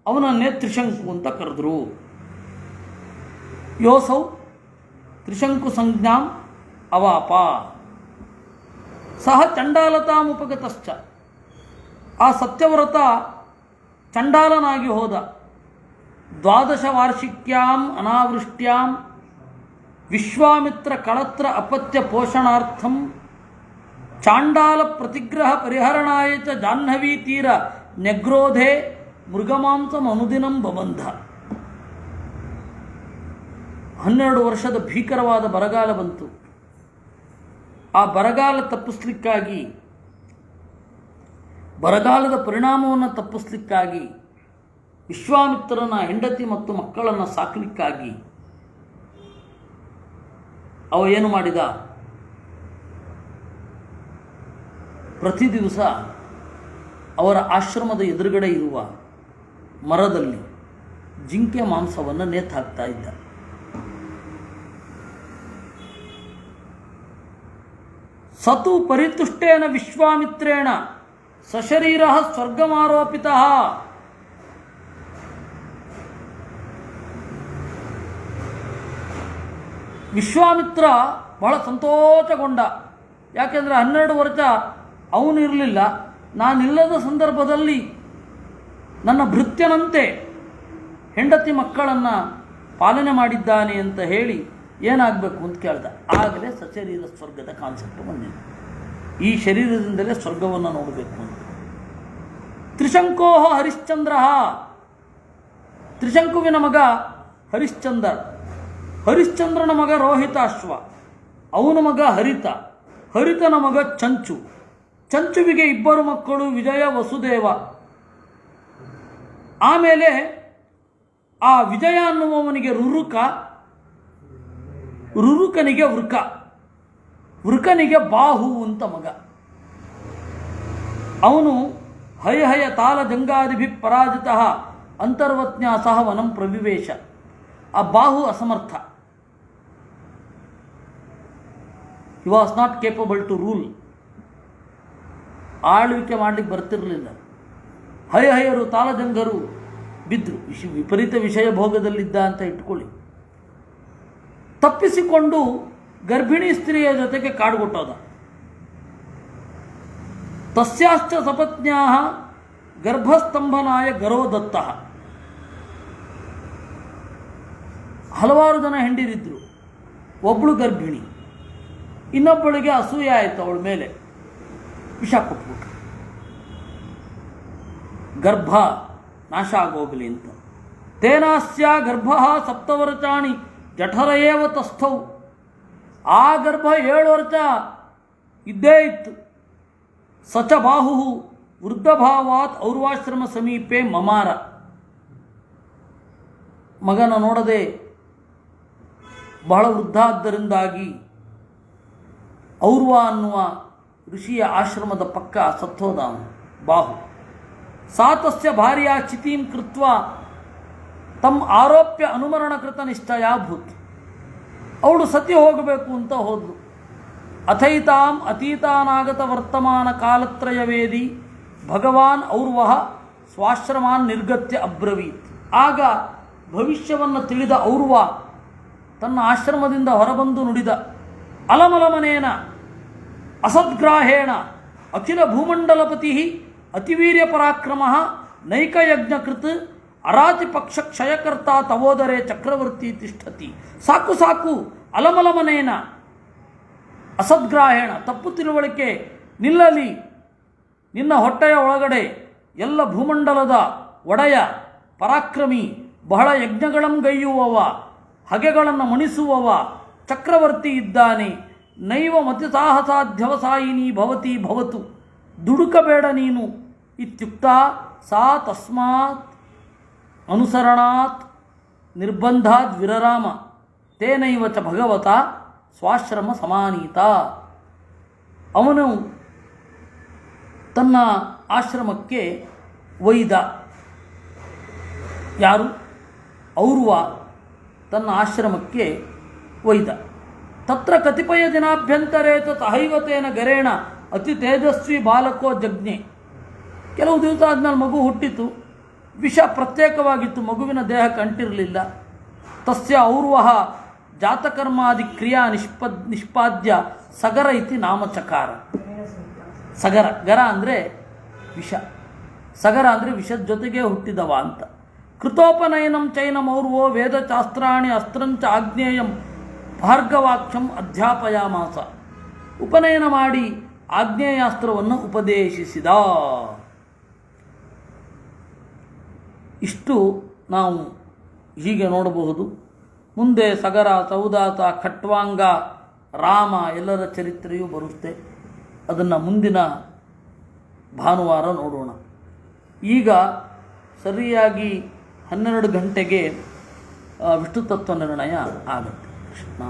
ಅವನನ್ನೇ ತ್ರಿಶಂಕು ಅಂತ ಕರೆದ್ರು. ಯೋಸೌ ತ್ರಿಶಂಕು ಸಂಜ್ಞಾಂ ಅವಾಪ. ಸಹ ಚಂಡಾಲತಾಮುಪಗತಶ್ಚ. ಆ ಸತ್ಯವ್ರತ ಚಂಡಾಲನಾಗಿ ಹೋದ. 12 ವಾರ್ಷಿಕ್ಯಾಂ ಅನಾವೃಷ್ಟ್ಯಾಂ ವಿಶ್ವಾಮಿತ್ರ ಕಳತ್ರ ಅಪತ್ಯ ಪೋಷಣಾರ್ಥಂ ಚಾಂಡಾಲ ಪ್ರತಿಗ್ರಹ ಪರಿಹರಣಾಯ ಚ ಜಾಹ್ನವೀ ತೀರ ನೆಗ್ರೋಧೆ ಮೃಗಮಾಂಸಂ ಅನುದಿನಂ ಬಬಂಧ. 12 ವರ್ಷದ ಭೀಕರವಾದ ಬರಗಾಲ ಬಂತು. ಆ ಬರಗಾಲ ತಪ್ಪಿಸ್ಲಿಕ್ಕಾಗಿ, ಬರಗಾಲದ ಪರಿಣಾಮವನ್ನು ತಪ್ಪಿಸ್ಲಿಕ್ಕಾಗಿ, ವಿಶ್ವಾಮಿತ್ರನ ಹೆಂಡತಿ ಮತ್ತು ಮಕ್ಕಳನ್ನು ಸಾಕಲಿಕ್ಕಾಗಿ ಅವ ಏನು ಮಾಡಿದ? ಪ್ರತಿ ದಿವಸ ಅವರ ಆಶ್ರಮದ ಎದುರುಗಡೆ ಇರುವ ಮರದಲ್ಲಿ ಜಿಂಕೆ ಮಾಂಸವನ್ನು ನೇತಾಕ್ತಾ ಇದ್ದ. ಸತು ಪರಿತುಷ್ಟೇನ ವಿಶ್ವಾಮಿತ್ರೇಣ ಸಶರೀರ ಸ್ವರ್ಗಮಾರೋಪಿತ. ವಿಶ್ವಾಮಿತ್ರ ಬಹಳ ಸಂತೋಷಗೊಂಡ. ಯಾಕೆಂದರೆ 12 ವರ್ಷ ಅವನು ಇರಲಿಲ್ಲ. ನಾನಿಲ್ಲದ ಸಂದರ್ಭದಲ್ಲಿ ನನ್ನ ಭೃತ್ಯನಂತೆ ಹೆಂಡತಿ ಮಕ್ಕಳನ್ನು ಪಾಲನೆ ಮಾಡಿದ್ದಾನೆ ಅಂತ ಹೇಳಿ ಏನಾಗಬೇಕು ಅಂತ ಕೇಳ್ದ. ಆಗಲೇ ಸಶರೀರ ಸ್ವರ್ಗದ ಕಾನ್ಸೆಪ್ಟ್ ಬಂದಿದೆ. ಈ ಶರೀರದಿಂದಲೇ ಸ್ವರ್ಗವನ್ನು ನೋಡಬೇಕು ಅಂತ. ತ್ರಿಶಂಕೋ ಹರಿಶ್ಚಂದ್ರ. ತ್ರಿಶಂಕುವಿನ ಮಗ ಹರಿಶ್ಚಂದ್ರ. ಹರಿಶ್ಚಂದ್ರನ ಮಗ ರೋಹಿತಾಶ್ವ. ಅವನ ಮಗ ಹರಿತ. ಹರಿತನ ಮಗ ಚಂಚು. ಚಂಚುವಿಗೆ 2 ಮಕ್ಕಳು, ವಿಜಯ ವಸುದೇವ. ಆಮೇಲೆ ಆ ವಿಜಯ ಅನ್ನುವವನಿಗೆ ರುರುಕ, ರುರುಕನಿಗೆ ವೃಕ, ವೃಕನಿಗೆ ಬಾಹು ಅಂತ ಮಗ. ಅವನು ಹಯ ತಾಲ ಜಂಗಾದಿಭಿ ಪರಾಜಿತ ಅಂತರ್ವತ್ನ್ಯಾಸಃ ವನಂ ಪ್ರವಿವೇಶ. ಆ ಬಾಹು ಅಸಮರ್ಥ. He was not capable to rule. ಆಳ್ವಿಕೆ ಮಾಡಲಿಕ್ಕೆ ಬರ್ತಿರಲಿಲ್ಲ. ಹಯರು ತಾಲಜಂಗರು ಬಿದ್ದರು. ವಿಪರೀತ ವಿಷಯ ಭೋಗದಲ್ಲಿದ್ದ ಅಂತ ಇಟ್ಕೊಳ್ಳಿ. ತಪ್ಪಿಸಿಕೊಂಡು ಗರ್ಭಿಣಿ ಸ್ತ್ರೀಯ ಜೊತೆಗೆ ಕಾಡುಗೊಟ್ಟೋದ. ತಸ್ಯಾಶ್ಚ ಸಪತ್ನ್ಯಾ ಗರ್ಭಸ್ತಂಭನಾಯ ಗರೋದತ್ತ. ಹಲವಾರು ಜನ ಹೆಂಡಿರಿದ್ರು. ಒಬ್ಬಳು ಗರ್ಭಿಣಿ, ಇನ್ನೊಬ್ಬಳಿಗೆ ಅಸೂಯೆ ಆಯಿತು ಅವಳ ಮೇಲೆ, ವಿಷ ಕೊಟ್ಬಿಟ್ರು. ಗರ್ಭ ನಾಶ ಆಗೋಗಲಿ ಅಂತ. ತೇನಾಸ್ಯ ಗರ್ಭ 7 ವರ್ಷಾಣಿ ಜಠರಯೇವ ತಸ್ಥೌ. ಆ ಗರ್ಭ 7 ವರ್ಷ ಇದ್ದೇ ಇತ್ತು. ಸಚ ಬಾಹು ವೃದ್ಧಭಾವಾತ್ ಔರ್ವಾಶ್ರಮ ಸಮೀಪೆ ಮಮಾರ. ಮಗನ ನೋಡದೆ ಬಹಳ ವೃದ್ಧ ಆದ್ದರಿಂದಾಗಿ ಔರ್ವ ಅನ್ನುವ ಋಷಿಯ ಆಶ್ರಮದ ಪಕ್ಕ ಸತ್ತೋದ ಅವನು ಬಾಹು. ಸಾ ತಸ್ಯ ಭಾರ್ಯ ಚಿತೀಂ ಕೃತ್ವ ತಮ್ಮ ಆರೋಪ್ಯ ಅನುಮರಣಕೃತ ನಿಶ್ಚಯಾಭೂತ್. ಅವಳು ಸತಿ ಹೋಗಬೇಕು ಅಂತ ಹೋದ್ಲು. ಅಥೈತಾಂ ಅತೀತಾನಾಗತ ವರ್ತಮಾನ ಕಾಲತ್ರಯವೇದಿ ಭಗವಾನ್ ಔರ್ವಃ ಸ್ವಾಶ್ರಮಾನ್ ನಿರ್ಗತ್ಯ ಅಬ್ರವೀತ್. ಆಗ ಭವಿಷ್ಯವನ್ನು ತಿಳಿದ ಔರ್ವ ತನ್ನ ಆಶ್ರಮದಿಂದ ಹೊರಬಂದು ನುಡಿದ, ಅಲಮಲಮನೇನ ಅಸದ್ಗ್ರಾಹೇಣ ಅಖಿಲ ಭೂಮಂಡಲಪತಿ ಅತಿವೀರ್ಯ ಪರಾಕ್ರಮ ನೈಕಯಜ್ಞಕೃತ್ ಅರಾತಿ ಪಕ್ಷ ಕ್ಷಯಕರ್ತ ತವೋದರೇ ಚಕ್ರವರ್ತಿ ತಿಷ್ಠತಿ. ಸಾಕು ಸಾಕು, ಅಲಮಲಮನೇನ ಅಸದ್ಗ್ರಾಹೇಣ, ತಪ್ಪು ತಿಳುವಳಿಕೆ ನಿಲ್ಲಲಿ. ನಿನ್ನ ಹೊಟ್ಟೆಯ ಒಳಗಡೆ ಎಲ್ಲ ಭೂಮಂಡಲದ ಒಡೆಯ ಪರಾಕ್ರಮಿ, ಬಹಳ ಯಜ್ಞಗಳಂಗೈಯುವವ, ಹಗೆಗಳನ್ನು ಮಣಿಸುವವ ಚಕ್ರವರ್ತಿ ಇದ್ದಾನೆ. ನೈವ ಮತಿಸಾಹಸಾಧ್ಯವಸಾಯಿನಿ ಭವತಿ ಭವತು, ದುಡುಕಬೇಡ ನೀನು ಇತ್ಯುಕ್ತ ಸಾ ತಸ್ಮಾತ್ ಅನುಸರಣಾತ್ ನಿರ್ಬಂಧಾದ್ ವಿರರಾಮ ತೇನೈವ ಚ ಭಗವತ ಸ್ವಾಶ್ರಮ ಸಮಾನೀತ. ಅವನು ತನ್ನ ಆಶ್ರಮಕ್ಕೆ ಒಯ್ದ. ಯಾರು? ಔರ್ವ ತನ್ನ ಆಶ್ರಮಕ್ಕೆ ಒಯ್ದ. ತತ್ರ ಕತಿಪಯ ದಿನಾಭ್ಯಂತರೇ ತಹೈವತೇನ ಗರೇಣ ಅತಿ ತೇಜಸ್ವಿ ಬಾಲಕೋ ಜಜ್ಞೆ. ಕೆಲವು ದಿವಸ ಆದಮೇಲೆ ಮಗು ಹುಟ್ಟಿತು. ವಿಷ ಪ್ರತ್ಯೇಕವಾಗಿತ್ತು, ಮಗುವಿನ ದೇಹಕ್ಕೆ ಅಂಟಿರಲಿಲ್ಲ. ತಸ್ಯ ಔರ್ವಃ ಜಾತಕರ್ಮಾದಿ ಕ್ರಿಯಾ ನಿಷ್ಪಾದ್ಯ ಸಗರ ಇತಿ ನಾಮಚಕಾರ. ಸಗರ, ಗರ ಅಂದರೆ ವಿಷ, ಸಗರ ಅಂದರೆ ವಿಷದ ಜೊತೆಗೆ ಹುಟ್ಟಿದವ ಅಂತ. ಕೃತೋಪನಯನಂ ಚೈನಂ ಔರ್ವೋ ವೇದಶಾಸ್ತ್ರಾಣಿ ಅಸ್ತ್ರಂಚ ಆಗ್ನೇಯಂ ಭಾರ್ಗವಾಕ್ಷಂ ಅಧ್ಯಾಪಯಾಮಾಸ. ಉಪನಯನ ಮಾಡಿ ಆಗ್ನೇಯಾಸ್ತ್ರವನ್ನು ಉಪದೇಶಿಸಿದ. ಇಷ್ಟು ನಾವು ಹೀಗೆ ನೋಡಬಹುದು. ಮುಂದೆ ಸಗರ, ಸೌದಾತ, ಖಟ್ವಾಂಗ, ರಾಮ ಎಲ್ಲರ ಚರಿತ್ರೆಯೂ ಬರುತ್ತೆ. ಅದನ್ನು ಮುಂದಿನ ಭಾನುವಾರ ನೋಡೋಣ. ಈಗ ಸರಿಯಾಗಿ 12 ಗಂಟೆಗೆ ವಿಷ್ಣು ತತ್ವ ನಿರ್ಣಯ ಆಗುತ್ತೆ. ಕೃಷ್ಣ.